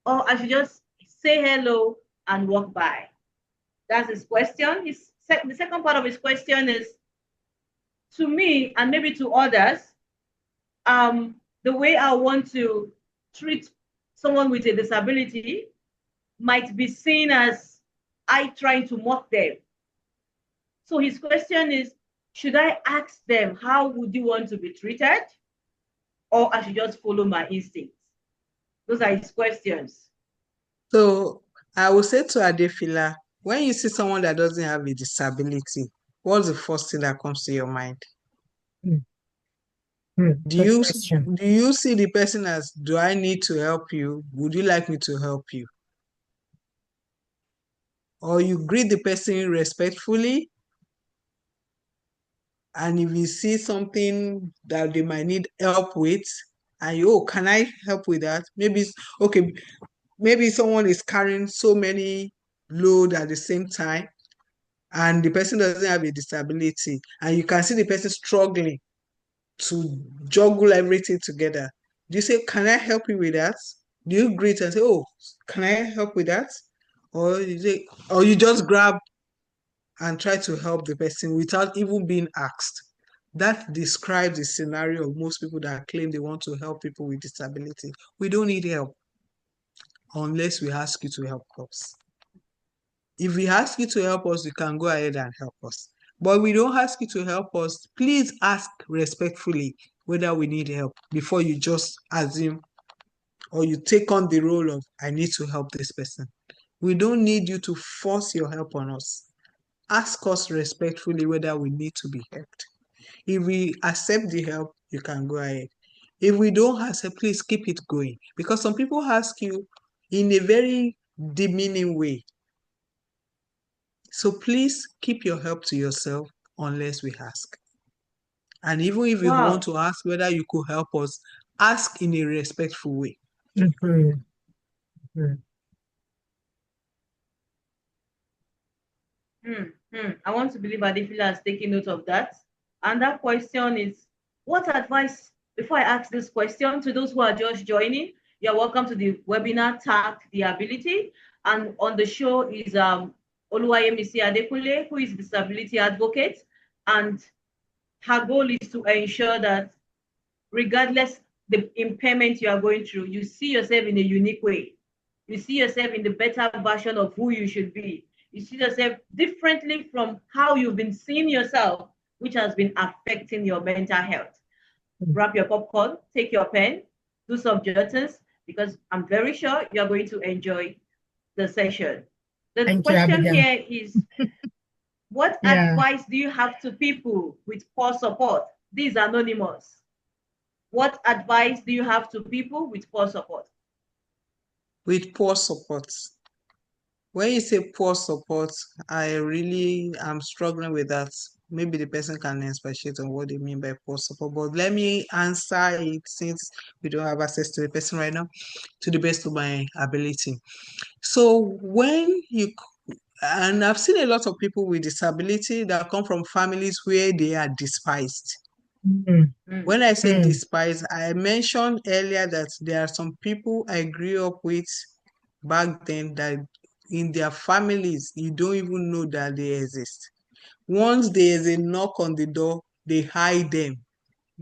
[SPEAKER 2] or I should just say hello and walk by? That's his question. The second part of his question is, to me and maybe to others, the way I want to treat someone with a disability might be seen as I trying to mock them. So his question is, should I ask them, how would you want to be treated? Or I should just follow my instincts? Those are his questions.
[SPEAKER 4] So I will say to Adefila, when you see someone that doesn't have a disability, what's the first thing that comes to your mind? Do
[SPEAKER 1] Good
[SPEAKER 4] you
[SPEAKER 1] question.
[SPEAKER 4] do you see the person as, do I need to help you? Would you like me to help you? Or you greet the person respectfully, and if you see something that they might need help with, and can I help with that? Okay, maybe someone is carrying so many load at the same time, and the person doesn't have a disability, and you can see the person struggling to juggle everything together. Do you say, can I help you with that? Do you greet and say, "Oh, can I help with that?" Or you just grab and try to help the person without even being asked? That describes the scenario of most people that claim they want to help people with disability. We don't need help unless we ask you to help us. If we ask you to help us, you can go ahead and help us. But we don't ask you to help us, please ask respectfully whether we need help before you just assume or you take on the role of, I need to help this person. We don't need you to force your help on us. Ask us respectfully whether we need to be helped. If we accept the help, you can go ahead. If we don't accept, please keep it going. Because some people ask you in a very demeaning way. So please keep your help to yourself unless we ask. And even if you want
[SPEAKER 2] Wow.
[SPEAKER 4] to ask whether you could help us, ask in a respectful way.
[SPEAKER 1] Mhm. Mhm.
[SPEAKER 2] I want to believe Adefila has taken note of that. And that question is, what advice, before I ask this question to those who are just joining, you're welcome to the webinar Tap the Ability. And on the show is Oluwayemisi Adekunle, who is a disability advocate. And her goal is to ensure that regardless the impairment you are going through, you see yourself in a unique way. You see yourself in the better version of who you should be. You see yourself differently from how you've been seeing yourself, which has been affecting your mental health. Grab your popcorn, take your pen, do some jottings, because I'm very sure you're going to enjoy the session. The
[SPEAKER 1] Thank you,
[SPEAKER 2] question
[SPEAKER 1] Abigail.
[SPEAKER 2] here is, what
[SPEAKER 1] Yeah.
[SPEAKER 2] advice do you have to people with poor support? This is anonymous. What advice do you have to people with poor support?
[SPEAKER 4] With poor support. When you say poor support, I really am struggling with that. Maybe the person can expatiate on what they mean by poor support. But let me answer it since we don't have access to the person right now, to the best of my ability. So and I've seen a lot of people with disability that come from families where they are despised.
[SPEAKER 1] Mm.
[SPEAKER 4] When I say
[SPEAKER 1] Mm.
[SPEAKER 4] despise, I mentioned earlier that there are some people I grew up with back then that in their families, you don't even know that they exist. Once there is a knock on the door, they hide them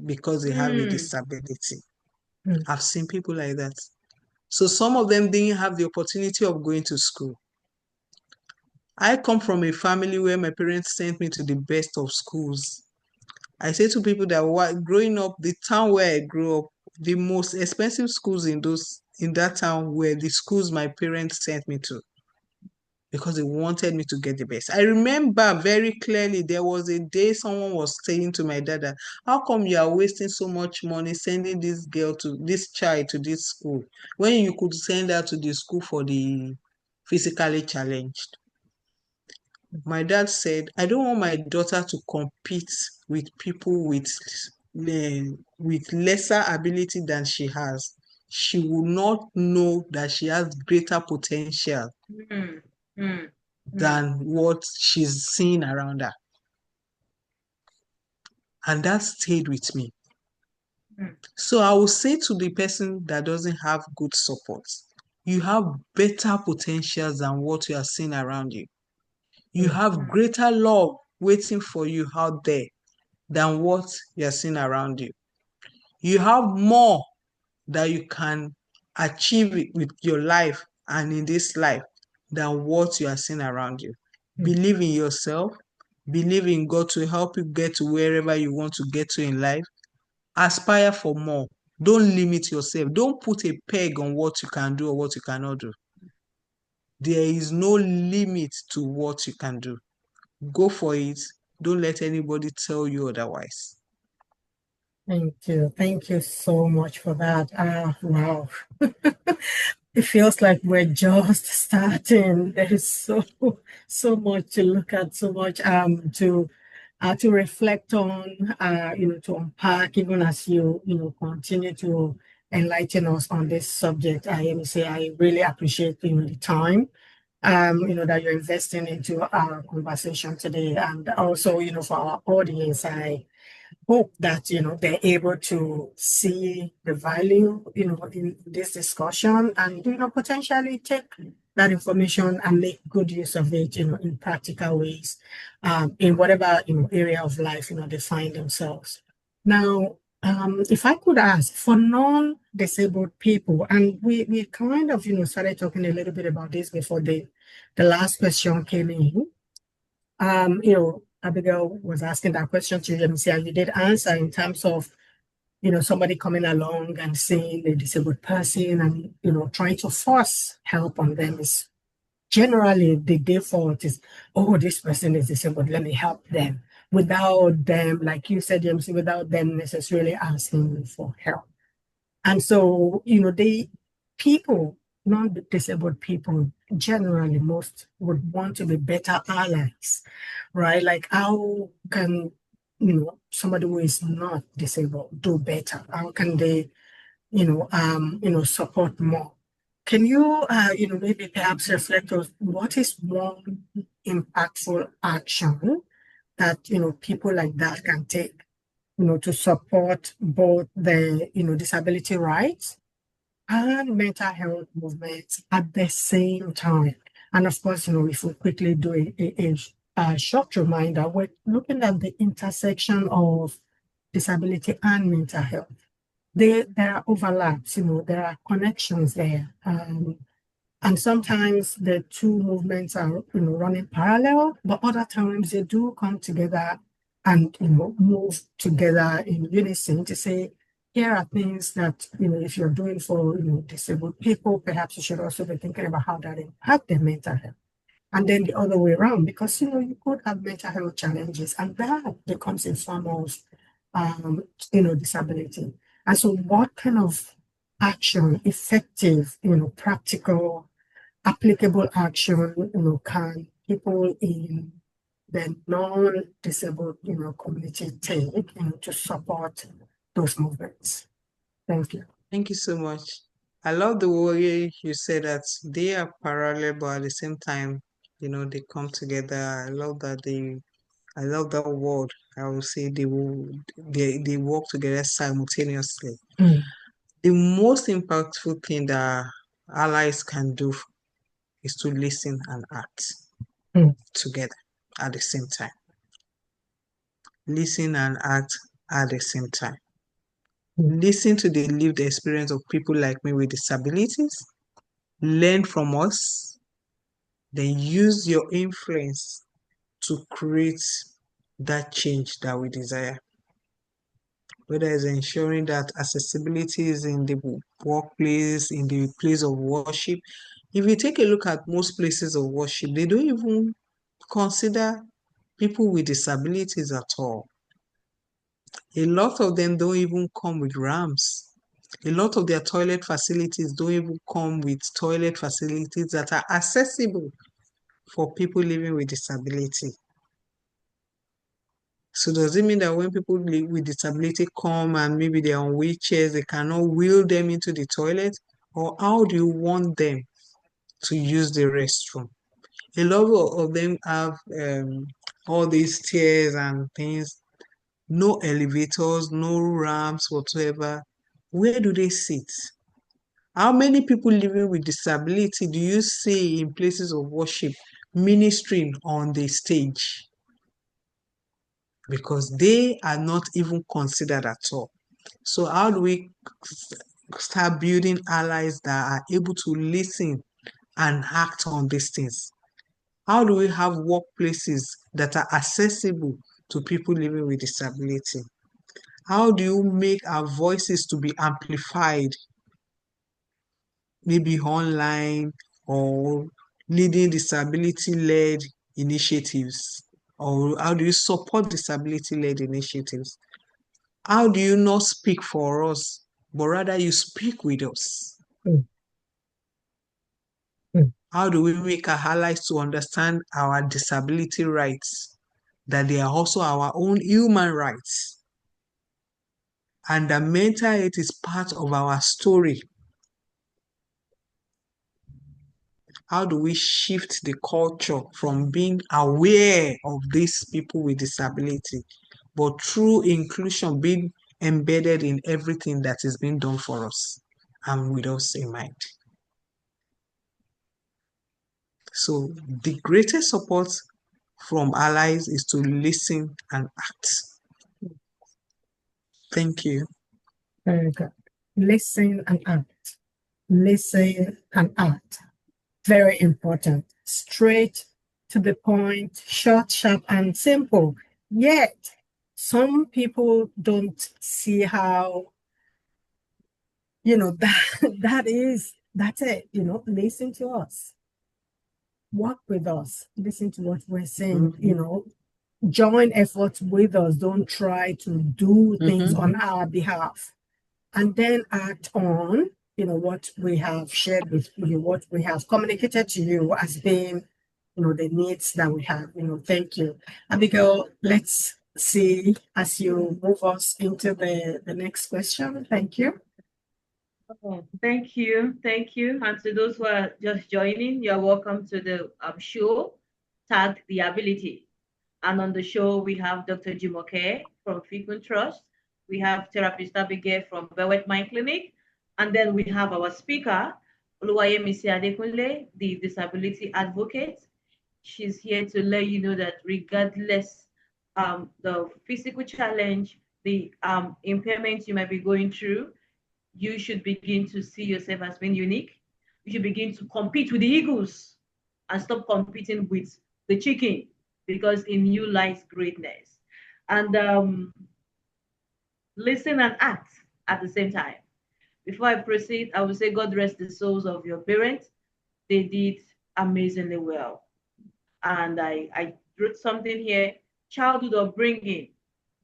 [SPEAKER 4] because they have a disability.
[SPEAKER 1] Mm.
[SPEAKER 4] I've seen people like that. So some of them didn't have the opportunity of going to school. I come from a family where my parents sent me to the best of schools. I say to people that growing up, the town where I grew up, the most expensive schools in that town were the schools my parents sent me to because they wanted me to get the best. I remember very clearly there was a day someone was saying to my dad that, how come you are wasting so much money sending this child to this school when you could send her to the school for the physically challenged? My dad said, I don't want my daughter to compete with people with lesser ability than she has. She will not know that she has greater potential
[SPEAKER 2] Mm, mm, mm,
[SPEAKER 4] than what she's seeing around her. And that stayed with me.
[SPEAKER 2] mm,
[SPEAKER 4] So I will say to the person that doesn't have good support, you have better potentials than what you are seeing around you. You have
[SPEAKER 2] mm,
[SPEAKER 4] greater love waiting for you out there than what you're seeing around you. You have more that you can achieve with your life and in this life than what you are seeing around you.
[SPEAKER 1] Mm.
[SPEAKER 4] Believe in yourself, believe in God to help you get to wherever you want to get to in life. Aspire for more. Don't limit yourself. Don't put a peg on what you can do or what you cannot do. There is no limit to what you can do. Go for it. Don't let anybody tell you otherwise.
[SPEAKER 1] Thank you. Thank you so much for that. Wow. It feels like we're just starting. There is so much to look at, so much to reflect on, to unpack, even as you continue to enlighten us on this subject. I am say I really appreciate the time that you're investing into our conversation today, and also for our audience. hope that, they're able to see the value, in this discussion and, potentially take that information and make good use of it, in practical ways, in whatever, area of life, they find themselves. Now, if I could ask for non-disabled people, and we kind of, started talking a little bit about this before the last question came in. Abigail was asking that question to you, and you did answer in terms of, somebody coming along and seeing a disabled person and, trying to force help on them is generally the default is, oh, this person is disabled, let me help them, without them, like you said, James, without them necessarily asking for help. And so, people, non-disabled people, generally, most would want to be better allies, right? Like, how can, somebody who is not disabled do better? How can they, support more? Can you, maybe perhaps reflect on what is one impactful action that, people like that can take, to support both the, disability rights and mental health movements at the same time? And of course, if we quickly do a short reminder, we're looking at the intersection of disability and mental health. There are overlaps, there are connections there. And sometimes the two movements are, running parallel, but other times they do come together and, move together in unison to say, here are things that, if you're doing for, disabled people, perhaps you should also be thinking about how that impact their mental health. And then the other way around, because, you could have mental health challenges and that becomes a form of, disability. And so what kind of action, effective, practical, applicable action, can people in the non-disabled, community take, to support those movements? Thank you.
[SPEAKER 4] Thank you so much. I love the way you said that they are parallel, but at the same time, they come together. I love that word. I would say they work together simultaneously.
[SPEAKER 1] Mm.
[SPEAKER 4] The most impactful thing that allies can do is to listen and act together at the same time. Listen and act at the same time. Listen to the lived experience of people like me with disabilities. Learn from us. Then use your influence to create that change that we desire. Whether it's ensuring that accessibility is in the workplace, in the place of worship. If you take a look at most places of worship, they don't even consider people with disabilities at all. A lot of them don't even come with ramps. A lot of their toilet facilities don't even come with toilet facilities that are accessible for people living with disability. So does it mean that when people with disability come and maybe they're on wheelchairs, they cannot wheel them into the toilet? Or how do you want them to use the restroom? A lot of them have all these stairs and things, no elevators, no ramps whatsoever. Where do they sit? How many people living with disability do you see in places of worship ministering on the stage? Because they are not even considered at all. So how do we start building allies that are able to listen and act on these things? How do we have workplaces that are accessible to people living with disability? How do you make our voices to be amplified, maybe online or leading disability-led initiatives? Or how do you support disability-led initiatives? How do you not speak for us, but rather you speak with us?
[SPEAKER 1] Mm. Mm.
[SPEAKER 4] How do we make our allies to understand our disability rights, that they are also our own human rights, and that mental health is part of our story? How do we shift the culture from being aware of these people with disability but true inclusion being embedded in everything that is being done for us and with us in mind. So the greatest support from allies is to listen and act. Thank you.
[SPEAKER 1] Very good. Listen and act. Listen and act. Very important. Straight to the point, short, sharp, and simple. Yet, some people don't see how, that's it, listen to us, work with us, listen to what we're saying, join efforts with us. Don't try to do things on our behalf, and then act on, what we have shared with you, what we have communicated to you as being, the needs that we have. Thank you. Abigail, let's see as you move us into the next question. Thank you.
[SPEAKER 2] Oh, thank you. Thank you. And to those who are just joining, you're welcome to the show, Tag the Ability. And on the show, we have Dr. Jumoke from Fikun Trust. We have therapist Abigail from Bewet Mind Clinic. And then we have our speaker, Oluwayemisi Adekunle, the disability advocate. She's here to let you know that regardless the physical challenge, the impairment you might be going through, you should begin to see yourself as being unique. You should begin to compete with the eagles and stop competing with the chicken, because in you lies greatness. And listen and act at the same time. Before I proceed, I will say, God rest the souls of your parents. They did amazingly well. And I wrote something here. Childhood upbringing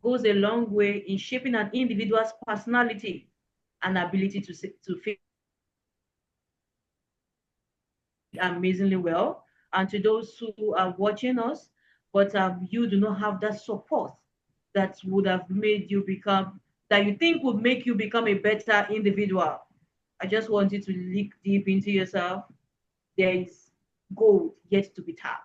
[SPEAKER 2] goes a long way in shaping an individual's personality and ability to feel amazingly well. And to those who are watching us, but you do not have that support that would have made you become, that you think would make you become a better individual, I just want you to look deep into yourself. There is gold yet to be tapped.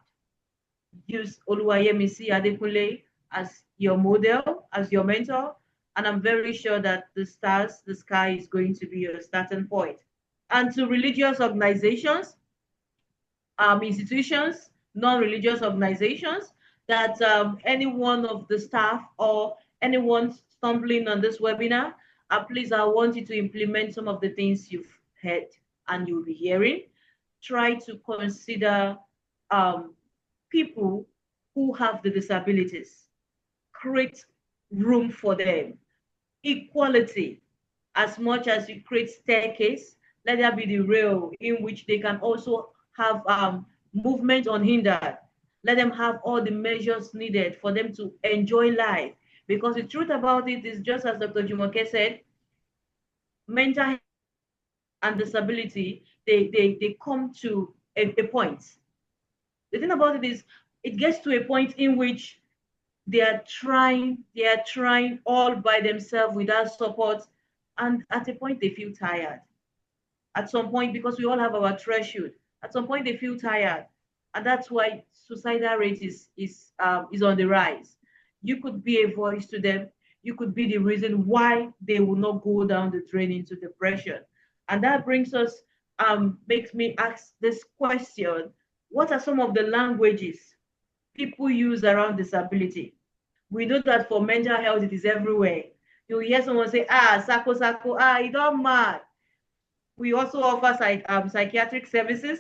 [SPEAKER 2] Use Oluwayemisi Adekunle as your model, as your mentor, and I'm very sure that the sky is going to be your starting point. And to religious organizations, institutions, non-religious organizations, that any one of the staff or anyone stumbling on this webinar, please, I want you to implement some of the things you've heard and you'll be hearing. Try to consider people who have the disabilities. Create room for them. Equality. As much as you create staircase, let there be the rail in which they can also have movement unhindered. Let them have all the measures needed for them to enjoy life. Because the truth about it is, just as Dr. Jumoke said, mental health and disability, they come to a point. The thing about it is, it gets to a point in which they are trying all by themselves without support. And at a point, they feel tired. At some point, because we all have our threshold, at some point they feel tired. And that's why suicidal rate is on the rise. You could be a voice to them. You could be the reason why they will not go down the drain into depression. And that brings us, makes me ask this question: what are some of the languages people use around disability? We know that for mental health, it is everywhere. You hear someone say, sako, sako, you don't mad. We also offer psychiatric services.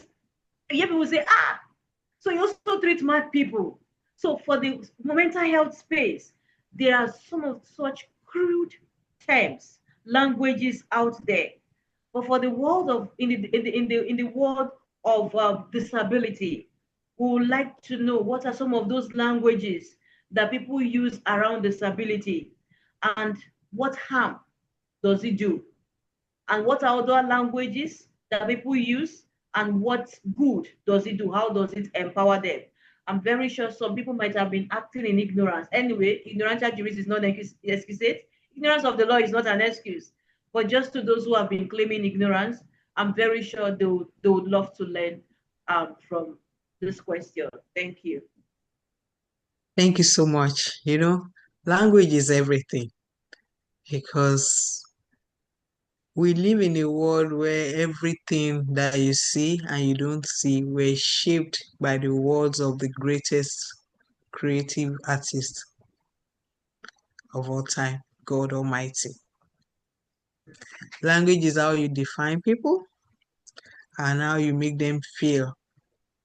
[SPEAKER 2] And yet people say, so you also treat mad people. So for the mental health space, there are some of such crude terms, languages out there. But for the world of in the world of disability, we would like to know what are some of those languages that people use around disability, and what harm does it do, and what are other languages that people use, and what good does it do? How does it empower them? I'm very sure some people might have been acting in ignorance. Anyway, ignorance juris is not an excuse. Ignorance of the law is not an excuse. But just to those who have been claiming ignorance, I'm very sure they would love to learn from this question. Thank you.
[SPEAKER 4] Thank you so much. Language is everything because we live in a world where everything that you see and you don't see were shaped by the words of the greatest creative artist of all time, God Almighty. Language is how you define people and how you make them feel,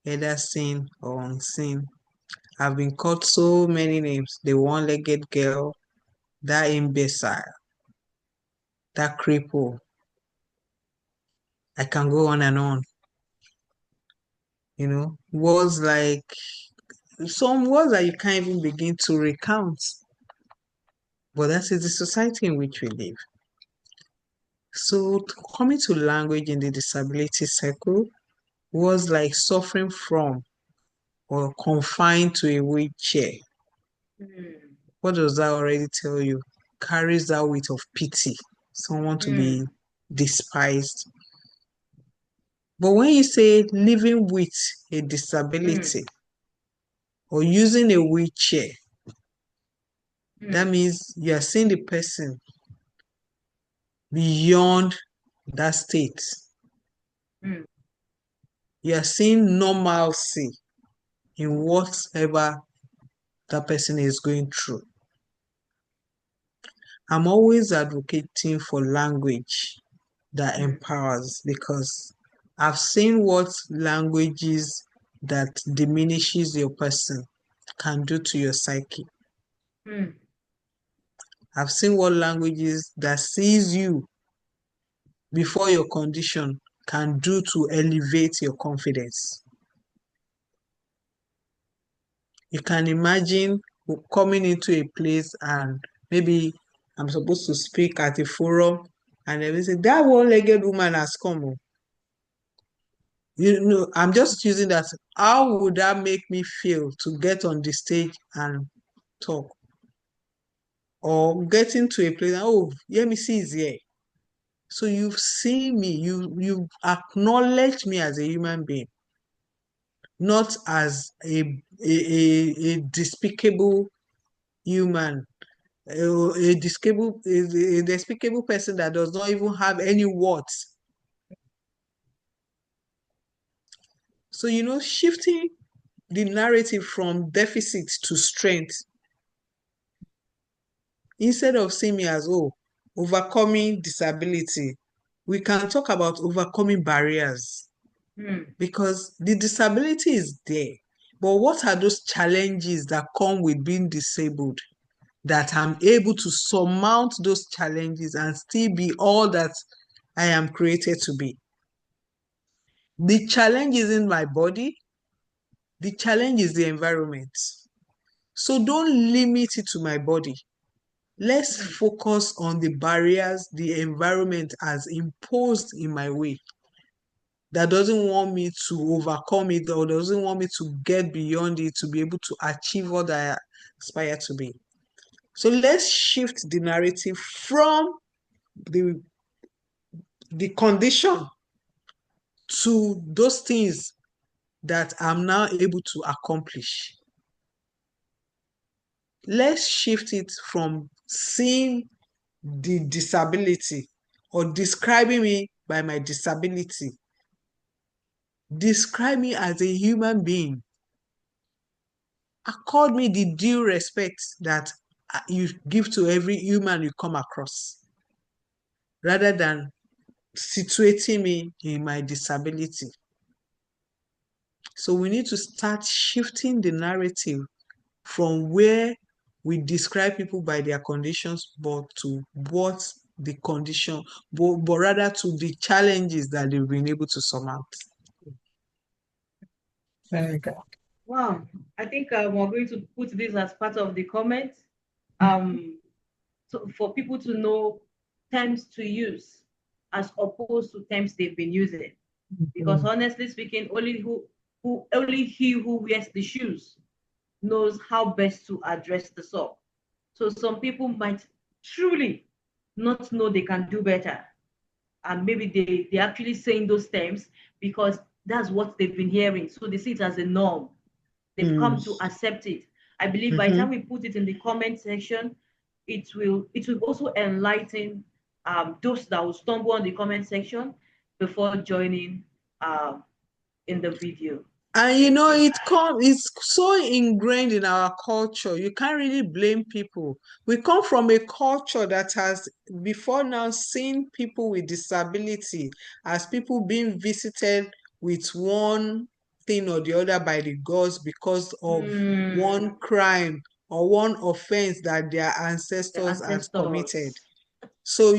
[SPEAKER 4] either seen or unseen. I've been called so many names: the one-legged girl, that imbecile, that cripple. I can go on and on. Words like some words that you can't even begin to recount. But that is the society in which we live. So coming to language in the disability circle, words like suffering from or confined to a wheelchair. What does that already tell you? Carries that weight of pity, someone to be despised. But when you say living with a disability or using a wheelchair, that means you are seeing the person beyond that state. You are seeing normalcy in whatever that person is going through. I'm always advocating for language that empowers, because I've seen what languages that diminishes your person can do to your psyche. I've seen what languages that sees you before your condition can do to elevate your confidence. You can imagine coming into a place and maybe I'm supposed to speak at a forum and they will say, that one-legged woman has come. I'm just using that. How would that make me feel to get on the stage and talk? Or getting to a place, oh, Yemisi is here. So you've seen me, you've acknowledged me as a human being, not as a despicable human, a despicable person that does not even have any words. So, shifting the narrative from deficit to strength, instead of seeing me as, overcoming disability, we can talk about overcoming barriers, because the disability is there. But what are those challenges that come with being disabled that I'm able to surmount those challenges and still be all that I am created to be? The challenge isn't my body. The challenge is the environment. So don't limit it to my body. Let's focus on the barriers the environment has imposed in my way that doesn't want me to overcome it or doesn't want me to get beyond it to be able to achieve what I aspire to be. So let's shift the narrative from the condition to those things that I'm now able to accomplish. Let's shift it from seeing the disability or describing me by my disability. Describe me as a human being. Accord me the due respect that you give to every human you come across, rather than situating me in my disability. So we need to start shifting the narrative from where we describe people by their conditions, but to what the condition, but rather to the challenges that they've been able to surmount.
[SPEAKER 1] Very good.
[SPEAKER 2] Wow, I think we're going to put this as part of the comment. So for people to know terms to use as opposed to terms they've been using. Because honestly speaking, only he who wears the shoes knows how best to address the sock. So some people might truly not know they can do better. And maybe they're actually saying those terms because that's what they've been hearing. So they see it as a norm. They've come to accept it. I believe by the time we put it in the comment section, it will also enlighten those that will stumble on the comment section before joining in the video.
[SPEAKER 4] And it's so ingrained in our culture. You can't really blame people. We come from a culture that has before now seen people with disability as people being visited with one thing or the other by the gods because of one crime or one offense that their ancestors have committed. So,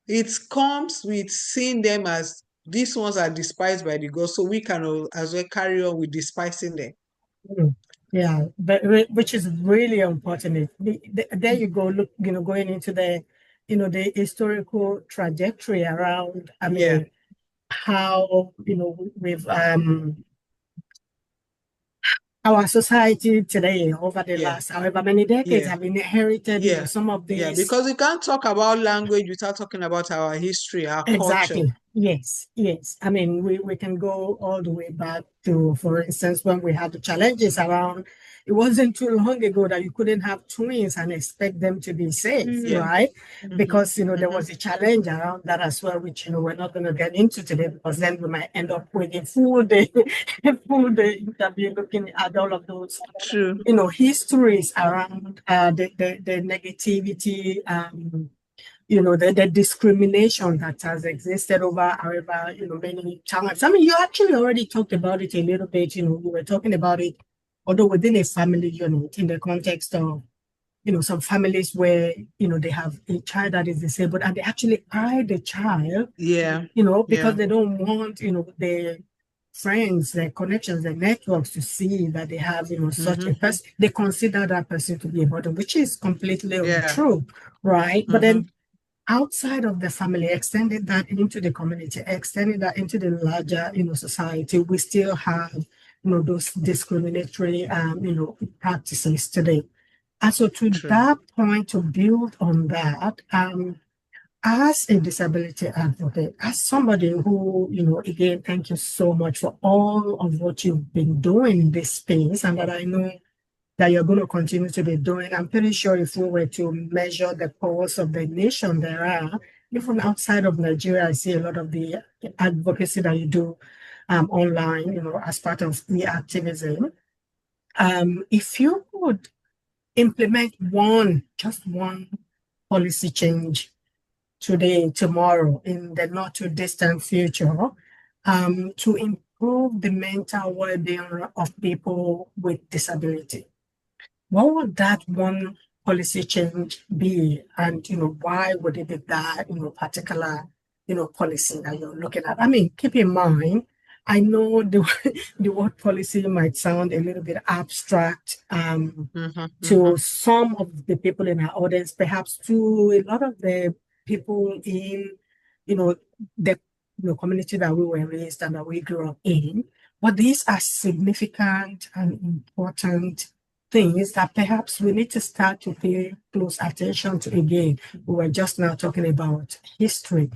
[SPEAKER 4] it comes with seeing them as these ones are despised by the gods, so we can as well carry on with despising them.
[SPEAKER 1] Yeah, but which is really unfortunate. There you go, look, going into the, the historical trajectory around, I mean, how, we've our society today over the last however many decades have inherited some of these.
[SPEAKER 4] Because we can't talk about language without talking about our history, our
[SPEAKER 1] Exactly.
[SPEAKER 4] culture.
[SPEAKER 1] Yes. I mean, we can go all the way back to, for instance, when we had the challenges around, it wasn't too long ago that you couldn't have twins and expect them to be safe, right? Because, there was a challenge around that as well, which, we're not going to get into today because then we might end up with a full day interview looking at all of those,
[SPEAKER 4] True.
[SPEAKER 1] histories around the negativity, the discrimination that has existed over however, many times. I mean, you actually already talked about it a little bit, we were talking about it, although within a family unit in the context of, some families where, they have a child that is disabled and they actually hide the child, because they don't want, their friends, their connections, their networks to see that they have, such a person. They consider that person to be a burden, which is completely untrue, right? But then outside of the family, extending that into the community, extending that into the larger, society, we still have, those discriminatory, practices today. And so to that point, to build on that, as a disability advocate, as somebody who, again, thank you so much for all of what you've been doing in this space and that I know that you're going to continue to be doing. I'm pretty sure if we were to measure the pulse of the nation there are, even outside of Nigeria, I see a lot of the advocacy that you do online, as part of the activism. If you could implement just one policy change today, tomorrow, in the not too distant future, to improve the mental well-being of people with disability, what would that one policy change be? And, why would it be that, particular, policy that you're looking at? I mean, keep in mind, I know the word policy might sound a little bit abstract to some of the people in our audience, perhaps to a lot of the people in, the community that we were raised and that we grew up in. But these are significant and important things that perhaps we need to start to pay close attention to again. We were just now talking about history,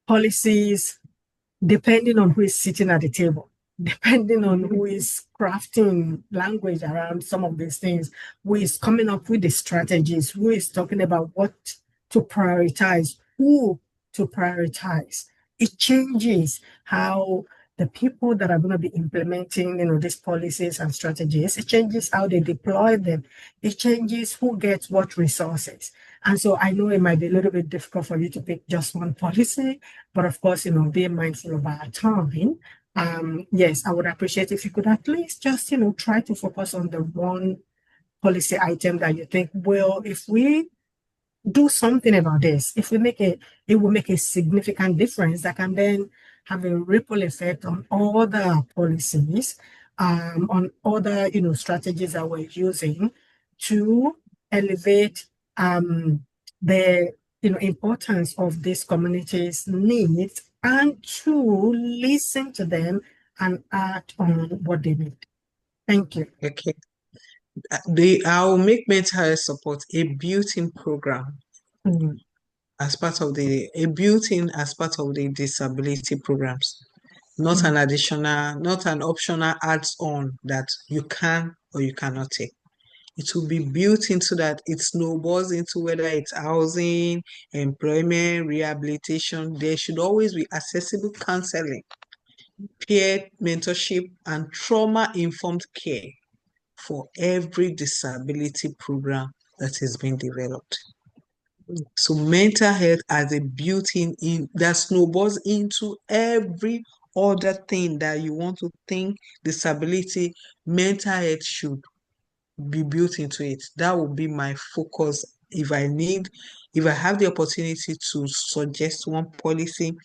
[SPEAKER 1] policies, depending on who is sitting at the table, depending on who is crafting language around some of these things, who is coming up with the strategies, who is talking about what to prioritize, who to prioritize. It changes how the people that are going to be implementing, these policies and strategies, it changes how they deploy them. It changes who gets what resources. And so I know it might be a little bit difficult for you to pick just one policy, but of course, being mindful of our time. Yes, I would appreciate if you could at least just, try to focus on the one policy item that you think, well, if we do something about this, if we it will make a significant difference that can then have a ripple effect on other policies, on other, strategies that we're using to elevate the, importance of these communities' needs and to listen to them and act on what they need. Thank you.
[SPEAKER 4] Okay. I'll make mental health support a built-in program as part of the disability programs, not an optional adds-on that you can or you cannot take. It will be built into that. It snowballs into whether it's housing, employment, rehabilitation. There should always be accessible counseling, peer mentorship, and trauma-informed care for every disability program that is being developed. So mental health as a built-in that snowballs into every other thing that you want to think disability, mental health should be built into it. That will be my focus if I have the opportunity to suggest one policy.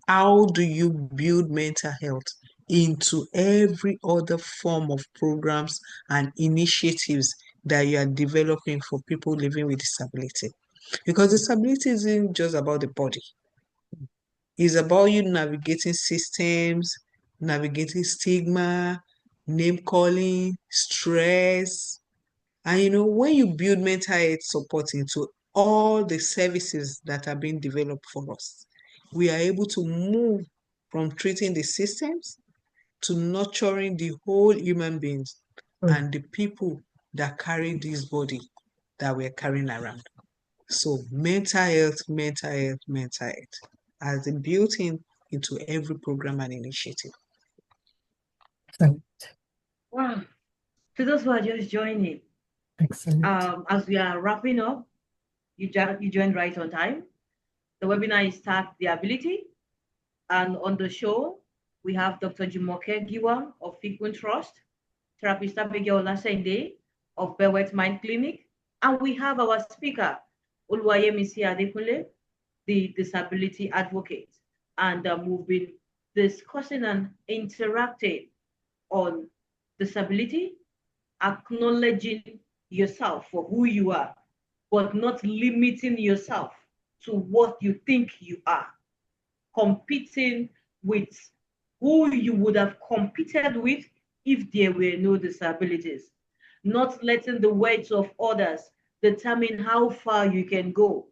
[SPEAKER 4] How do you build mental health into every other form of programs and initiatives that you are developing for people living with disability? Because disability isn't just about the body. It's about you navigating systems, navigating stigma, name calling, stress. And when you build mental health support into all the services that are being developed for us, we are able to move from treating the systems to nurturing the whole human beings and the people that carry this body that we're carrying around. So mental health, mental health, mental health as a built-in into every program and initiative.
[SPEAKER 1] Excellent.
[SPEAKER 2] Wow. To those who are just joining,
[SPEAKER 1] Excellent.
[SPEAKER 2] as we are wrapping up, you joined right on time. The webinar is Start the Ability. And on the show, we have Dr. Jumoke Giwa of Fikun Trust, Therapist Abigail Lasende of Bewet Mind Clinic, and we have our speaker, Oluwayemisi Adekunle, the disability advocate. And we've been discussing and interacting on disability, acknowledging yourself for who you are, but not limiting yourself to what you think you are. Competing with who you would have competed with if there were no disabilities. Not letting the words of others determine how far you can go.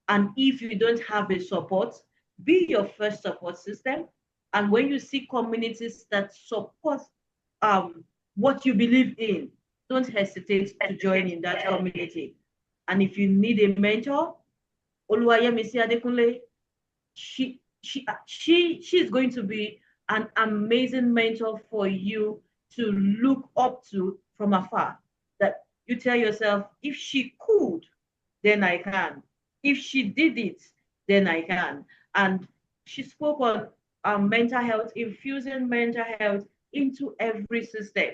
[SPEAKER 2] And if you don't have a support, be your first support system. And when you see communities that support what you believe in, don't hesitate to join in that community. And if you need a mentor, Oluwayemisi Adekunle, she's going to be an amazing mentor for you to look up to from afar. That you tell yourself, if she could, then I can. If she did it, then I can. And she spoke on mental health, infusing mental health into every system,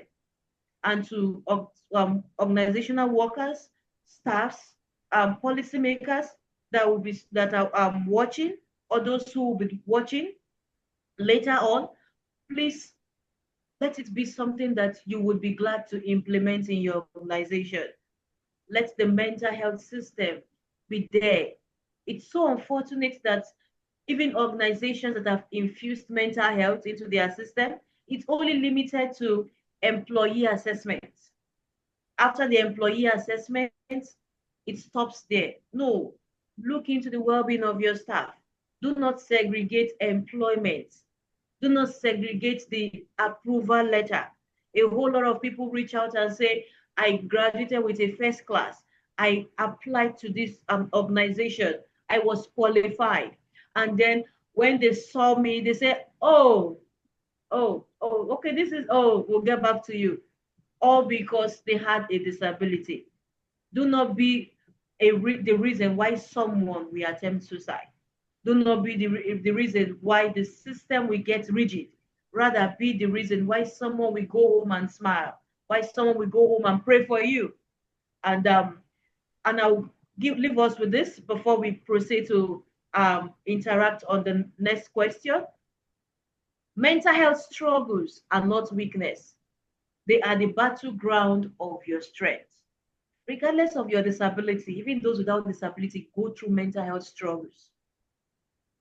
[SPEAKER 2] and to organizational workers, staffs, policymakers that are watching, or those who will be watching later on. Please let it be something that you would be glad to implement in your organization. Let the mental health system be there. It's so unfortunate that even organizations that have infused mental health into their system, it's only limited to employee assessments. After the employee assessment, it stops there. No, look into the well-being of your staff. Do not segregate employment. Do not segregate the approval letter. A whole lot of people reach out and say, I graduated with a first class. I applied to this organization. I was qualified. And then when they saw me, they said, okay, we'll get back to you. All because they had a disability. Do not be the reason why someone will attempt suicide. Do not be the reason why the system will get rigid. Rather, be the reason why someone will go home and smile, why someone will go home and pray for you. And I'll leave us with this before we proceed to interact on the next question. Mental health struggles are not weakness. They are the battleground of your strength. Regardless of your disability, even those without disability go through mental health struggles.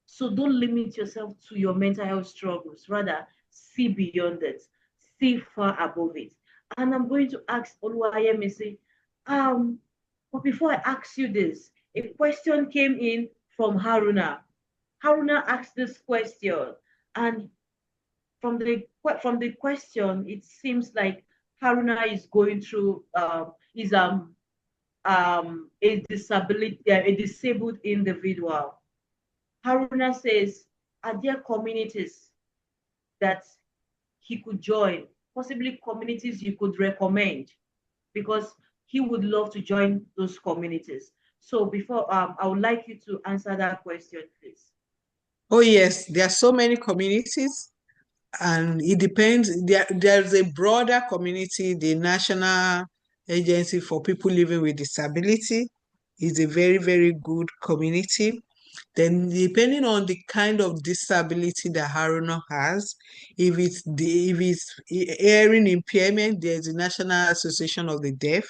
[SPEAKER 2] So don't limit yourself to your mental health struggles. Rather, see beyond it, see far above it. And I'm going to ask Oluwayemisi, but before I ask you this, a question came in from Haruna. Haruna asked this question, and from the question, it seems like Haruna is going through is a disabled individual. Haruna says, are there communities that he could join, possibly communities you could recommend, because he would love to join those communities. So before, I would like you to answer that question, please.
[SPEAKER 4] Oh, yes, there are so many communities, and it depends. There's a broader community. The National Agency for People Living with Disability is a very, very good community. Then, depending on the kind of disability that Haruna has, if it's hearing impairment, there's the National Association of the Deaf.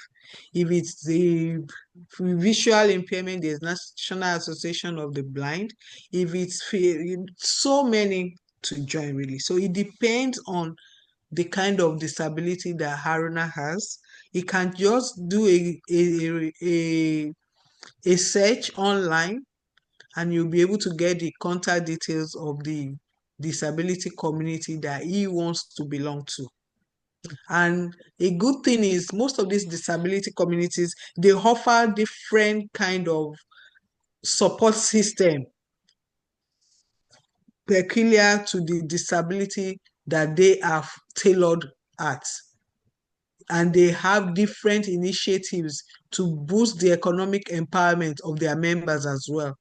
[SPEAKER 4] If it's the visual impairment, there's National Association of the Blind. If it's so many to join, really. So it depends on the kind of disability that Haruna has. He can just do a search online, and you'll be able to get the contact details of the disability community that he wants to belong to. And a good thing is most of these disability communities, they offer different kind of support system peculiar to the disability that they have tailored at. And they have different initiatives to boost the economic empowerment of their members as well.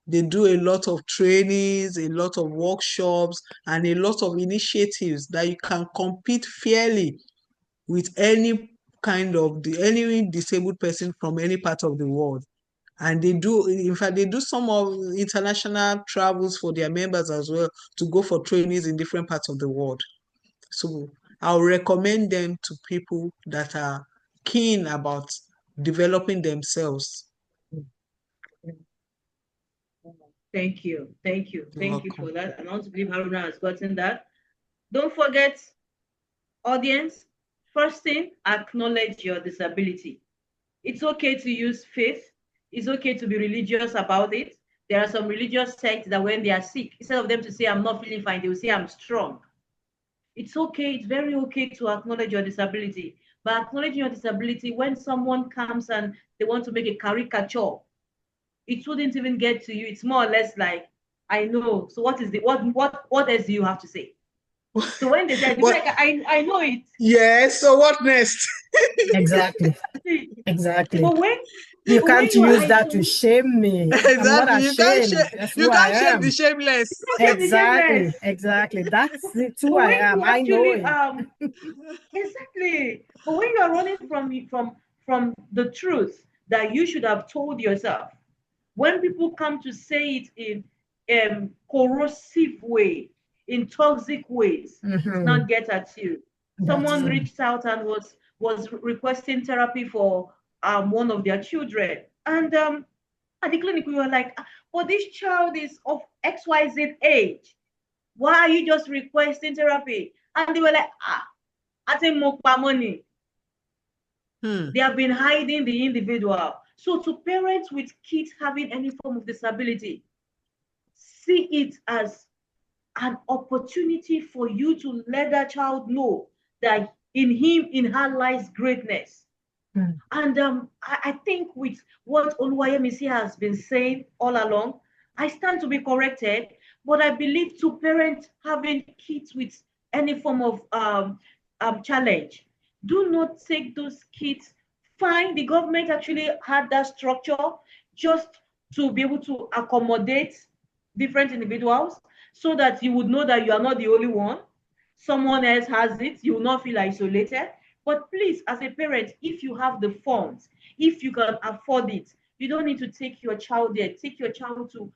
[SPEAKER 4] They do a lot of trainings, a lot of workshops, and a lot of initiatives that you can compete fairly with any any disabled person from any part of the world. And they do, in fact, they do some of international travels for their members as well to go for trainings in different parts of the world. So I'll recommend them to people that are keen about developing themselves.
[SPEAKER 2] Thank you. Thank you.
[SPEAKER 4] You're
[SPEAKER 2] Thank you
[SPEAKER 4] welcome.
[SPEAKER 2] for that. And I want to believe Haruna has gotten that. Don't forget, audience, first thing, acknowledge your disability. It's okay to use faith. It's okay to be religious about it. There are some religious sects that when they are sick, instead of them to say, I'm not feeling fine, they will say, I'm strong. It's okay. It's very okay to acknowledge your disability. But acknowledging your disability, when someone comes and they want to make a caricature, it wouldn't even get to you. It's more or less like, I know. So what else do you have to say? So when they say, like, I know it.
[SPEAKER 4] Yeah, so what next?
[SPEAKER 1] Exactly. Exactly.
[SPEAKER 2] But when
[SPEAKER 1] You can't
[SPEAKER 2] you
[SPEAKER 1] use
[SPEAKER 2] are
[SPEAKER 1] that to shame me. I'm not
[SPEAKER 4] Exactly.
[SPEAKER 1] ashamed. That's
[SPEAKER 4] You
[SPEAKER 1] who I
[SPEAKER 4] can't shame
[SPEAKER 1] am.
[SPEAKER 4] the shameless.
[SPEAKER 1] Exactly. Exactly. That's who
[SPEAKER 2] But
[SPEAKER 1] I
[SPEAKER 2] when
[SPEAKER 1] am.
[SPEAKER 2] you
[SPEAKER 1] I know
[SPEAKER 2] actually
[SPEAKER 1] it.
[SPEAKER 2] exactly. But when you are running from the truth that you should have told yourself, when people come to say it in corrosive way, in toxic ways, it's not get at you.
[SPEAKER 1] That's
[SPEAKER 2] Someone
[SPEAKER 1] true.
[SPEAKER 2] reached out and was requesting therapy for one of their children, and at the clinic we were like, but this child is of XYZ age. Why are you just requesting therapy? And they were like, I think more money. They have been hiding the individual. So to parents with kids having any form of disability, see it as an opportunity for you to let that child know that in him, in her lies greatness. And I think with what Oluwayemisi has been saying all along, I stand to be corrected, but I believe to parents having kids with any form of challenge, do not take those kids. Fine, the government actually had that structure just to be able to accommodate different individuals so that you would know that you are not the only one. Someone else has it, you will not feel isolated. But please, as a parent, if you have the funds, if you can afford it, you don't need to take your child there. Take your child to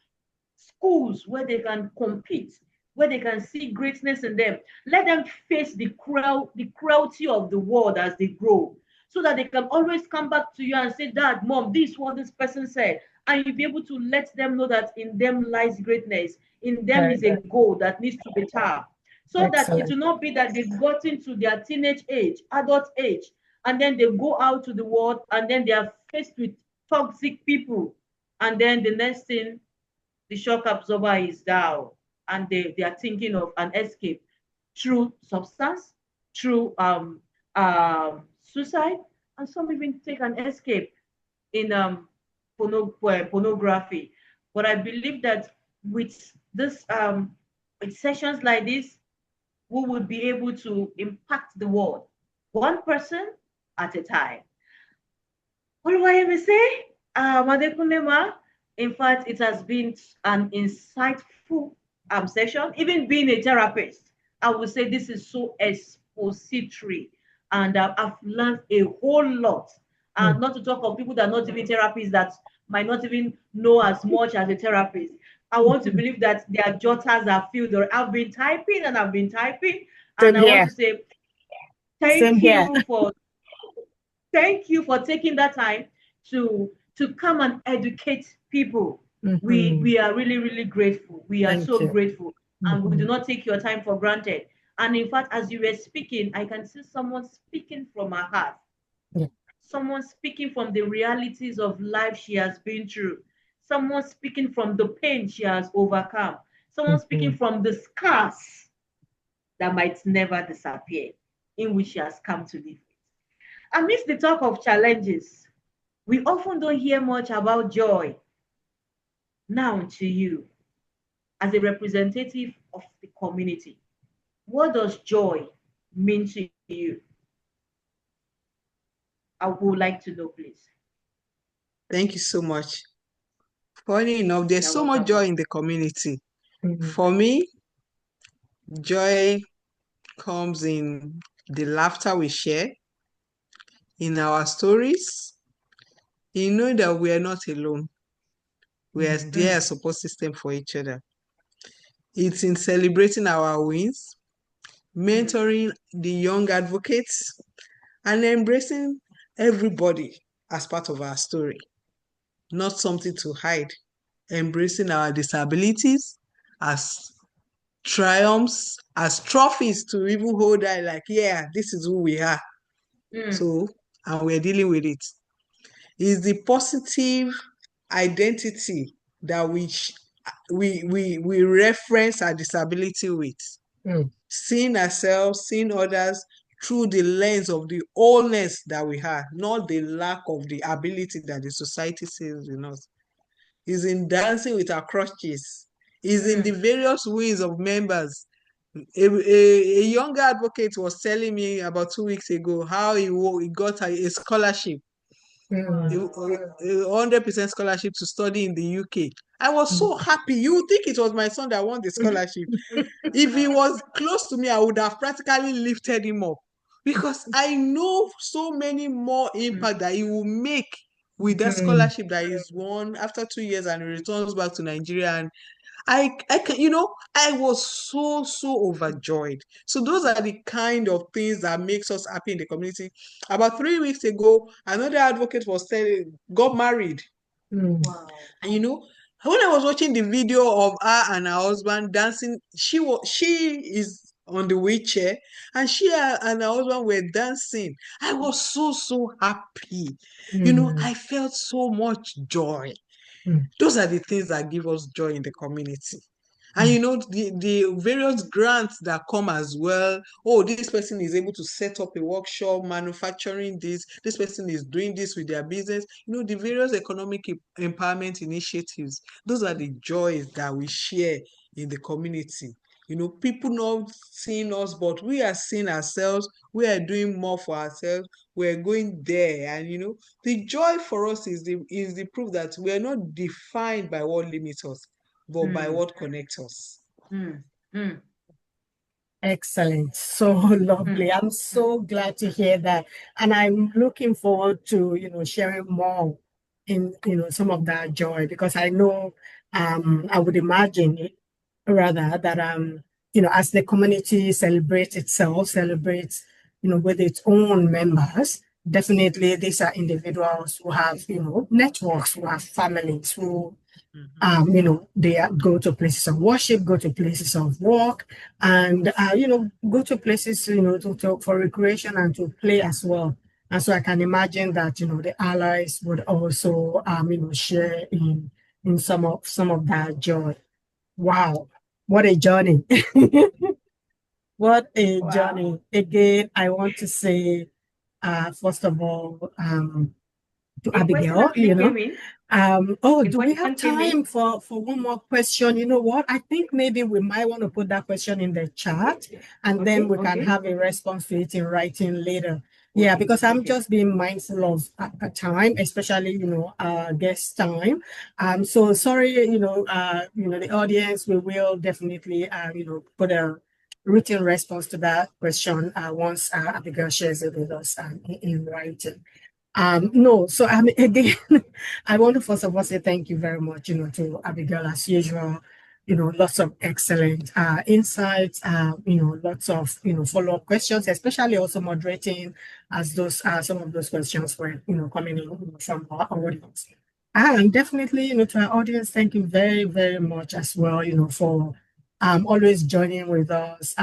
[SPEAKER 2] schools where they can compete, where they can see greatness in them. Let them face the cruelty of the world as they grow, so that they can always come back to you and say, Dad, Mom, this is what this person said. And you'll be able to let them know that in them lies greatness. In them is a goal that needs to be tapped. So that it will not be that they've gotten to their teenage age, adult age, and then they go out to the world and then they are faced with toxic people. And then the next thing, the shock absorber is down and they are thinking of an escape through substance, through suicide, and some even take an escape in pornography. But I believe that with this with sessions like this, we would be able to impact the world one person at a time. Oluwayemisi Adekunle, in fact, it has been an insightful session. Even being a therapist, I would say this is so expository, and I've learned a whole lot. And not to talk of people that are not even therapists that might not even know as much as a therapist. I want to believe that their jotters are filled. Or I've been typing and I've been typing, and
[SPEAKER 1] Same
[SPEAKER 2] I want
[SPEAKER 1] here.
[SPEAKER 2] to say
[SPEAKER 1] Same here.
[SPEAKER 2] thank you for taking that time to come and educate people.
[SPEAKER 1] Mhm.
[SPEAKER 2] We are really, really grateful. We are
[SPEAKER 1] Thank
[SPEAKER 2] so
[SPEAKER 1] you.
[SPEAKER 2] grateful, and we do
[SPEAKER 1] Mhm.
[SPEAKER 2] not take your time for granted. And in fact, as you were speaking, I can see someone speaking from her heart.
[SPEAKER 1] Yeah.
[SPEAKER 2] Someone speaking from the realities of life she has been through. Someone speaking from the pain she has overcome. Someone speaking
[SPEAKER 1] Mhm.
[SPEAKER 2] from the scars that might never disappear, in which she has come to live. Amidst the talk of challenges, we often don't hear much about joy. Now, to you, as a representative of the community, what does joy mean to you? I would like to know, please.
[SPEAKER 4] Thank you so much. Funny enough, there's
[SPEAKER 2] You're
[SPEAKER 4] so much
[SPEAKER 2] welcome,
[SPEAKER 4] joy
[SPEAKER 2] ma'am.
[SPEAKER 4] in the community.
[SPEAKER 1] Mhm.
[SPEAKER 4] For me, joy comes in the laughter we share, in our stories, in knowing that we are not alone. We are there as support system for each other. It's in celebrating our wins, mentoring the young advocates, and embracing everybody as part of our story, not something to hide. Embracing our disabilities as triumphs, as trophies to even hold that, like, yeah, this is who we are. So, and we're dealing with it. Is the positive identity that we reference our disability with.
[SPEAKER 1] Mm.
[SPEAKER 4] Seeing ourselves, seeing others through the lens of the wholeness that we have, not the lack of the ability that the society sees in us. Is in dancing with our crutches. Is in the various ways of members. A younger advocate was telling me about 2 weeks ago how he got a scholarship,
[SPEAKER 1] Mm.
[SPEAKER 4] 100% scholarship to study in the UK. I was so happy. You would think it was my son that won the scholarship. If he was close to me, I would have practically lifted him up, because I know so many more impact that he will make with that
[SPEAKER 1] Mm.
[SPEAKER 4] scholarship that he's won after 2 years, and he returns back to Nigeria. And I can, I was so overjoyed. So those are the kind of things that makes us happy in the community. About 3 weeks ago, another advocate was saying, got married.
[SPEAKER 1] Mm.
[SPEAKER 2] Wow.
[SPEAKER 4] And when I was watching the video of her and her husband dancing, she is on the wheelchair, and she and her husband were dancing. I was so happy.
[SPEAKER 1] Mm.
[SPEAKER 4] I felt so much joy.
[SPEAKER 1] Mm.
[SPEAKER 4] Those are the things that give us joy in the community. And
[SPEAKER 1] Mm.
[SPEAKER 4] the various grants that come as well. Oh, this person is able to set up a workshop manufacturing this person is doing this with their business. The various economic empowerment initiatives. Those are the joys that we share in the community. People not seeing us, but we are seeing ourselves. We are doing more for ourselves. We're going there. And the joy for us is the proof that we are not defined by what limits us, but by what connects us.
[SPEAKER 1] Excellent. So lovely. I'm so glad to hear that. And I'm looking forward to, sharing more in, some of that joy, because I know, I would imagine rather that, as the community celebrates itself, celebrates, with its own members, definitely these are individuals who have, networks, who have families, who they go to places of worship, go to places of work, and go to places, for recreation and to play as well. And so I can imagine that the allies would also share in some of that joy. Wow, what a journey! What a
[SPEAKER 2] Wow.
[SPEAKER 1] journey. Again, I want to say, first of all, to
[SPEAKER 2] A question
[SPEAKER 1] Abigail,
[SPEAKER 2] actually came in.
[SPEAKER 1] oh,
[SPEAKER 2] A
[SPEAKER 1] do we
[SPEAKER 2] question
[SPEAKER 1] have
[SPEAKER 2] came in.
[SPEAKER 1] time for one more question? You know what? I think maybe we might want to put that question in the chat, and then we can have a response to it in writing later. Yeah, because I'm just being mindful of time, especially, guest time. So sorry, the audience, we will definitely, put a written response to that question once Abigail shares it with us in writing. No, so again, I want to first of all say thank you very much, to Abigail as usual. Lots of excellent insights, lots of follow-up questions, especially also moderating as those some of those questions were coming in from our audience. And definitely, to our audience, thank you very, very much as well, for always joining with us,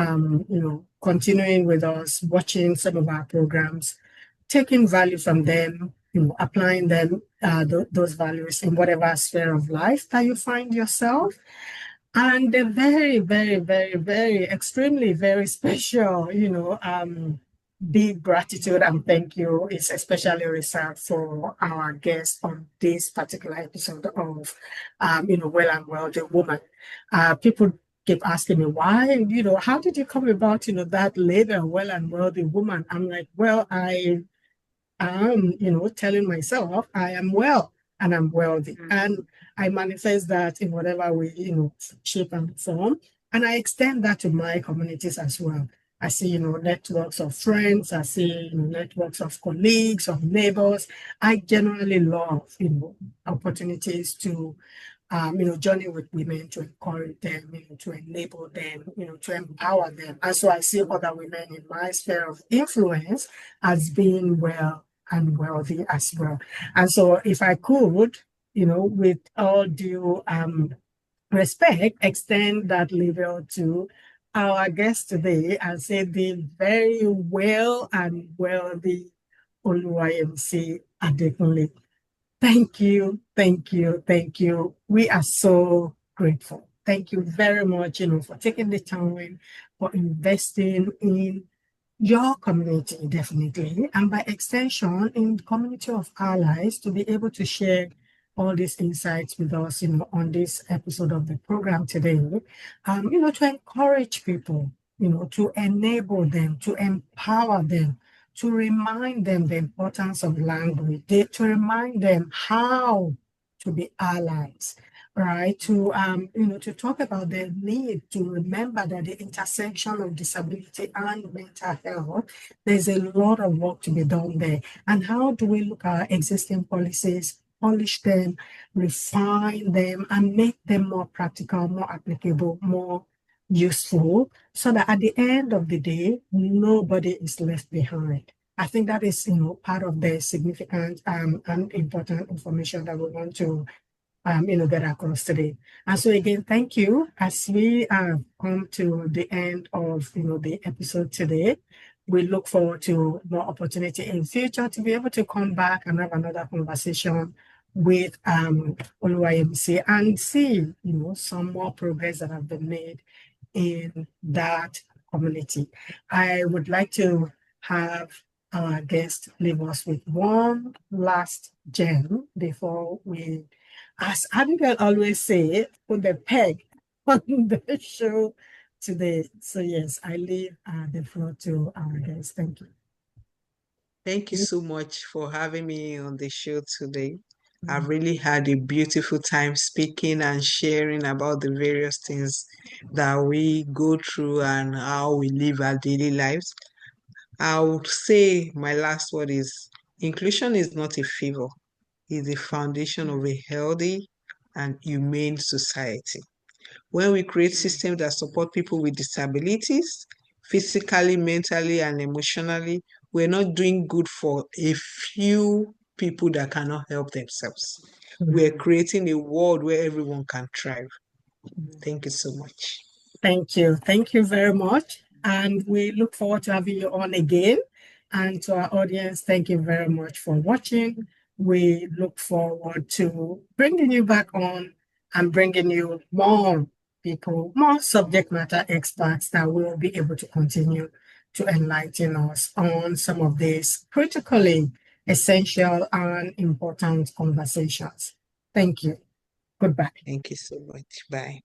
[SPEAKER 1] continuing with us, watching some of our programs, taking value from them, applying them, those values in whatever sphere of life that you find yourself. And a very, very, very, very, extremely, very special, big gratitude and thank you is especially reserved for our guest on this particular episode of, Well and Well, the Woman. People keep asking me why, how did you come about, that label, Well and Well, the Woman? I'm like, well, I'm, telling myself I am well and I'm wealthy. And I manifest that in whatever way, shape and form. And I extend that to my communities as well. I see, networks of friends, I see networks of colleagues, of neighbors. I generally love, opportunities to journey with women to encourage them, to enable them, to empower them. And so I see other women in my sphere of influence as being well and wealthy as well. And so if I could, with all due respect, extend that level to our guest today and say the very well and wealthy Oluwayemisi Adekunle. Thank you, thank you, thank you. We are so grateful. Thank you very much, for taking the time, for investing in your community, definitely, and by extension, in the community of allies to be able to share all these insights with us, on this episode of the program today, to encourage people, to enable them, to empower them, to remind them the importance of language, to remind them how to be allies, right? To to talk about the need to remember that the intersection of disability and mental health, there's a lot of work to be done there. And how do we look at existing policies, polish them, refine them, and make them more practical, more applicable, more useful, so that at the end of the day, nobody is left behind. I think that is, part of the significant and important information that we want to get across today. And so again, thank you. As we come to the end of, the episode today, we look forward to more opportunity in future to be able to come back and have another conversation with Oluwayemisi and see, some more progress that have been made in that community. I would like to have our guest leave us with one last gem before we, as Abigail always say, put the peg on the show today. So yes, I leave the floor to our guest. Thank you.
[SPEAKER 4] Thank you so much for having me on the show today. I've really had a beautiful time speaking and sharing about the various things that we go through and how we live our daily lives. I would say my last word is inclusion is not a favor, it's the foundation of a healthy and humane society. When we create systems that support people with disabilities, physically, mentally, and emotionally, we're not doing good for a few people that cannot help themselves. We're creating a world where everyone can thrive. Thank you so much.
[SPEAKER 1] Thank you. Thank you very much. And we look forward to having you on again. And to our audience, thank you very much for watching. We look forward to bringing you back on and bringing you more people, more subject matter experts that will be able to continue to enlighten us on some of these critically essential and important conversations. Thank you. Goodbye.
[SPEAKER 4] Thank you so much. Bye.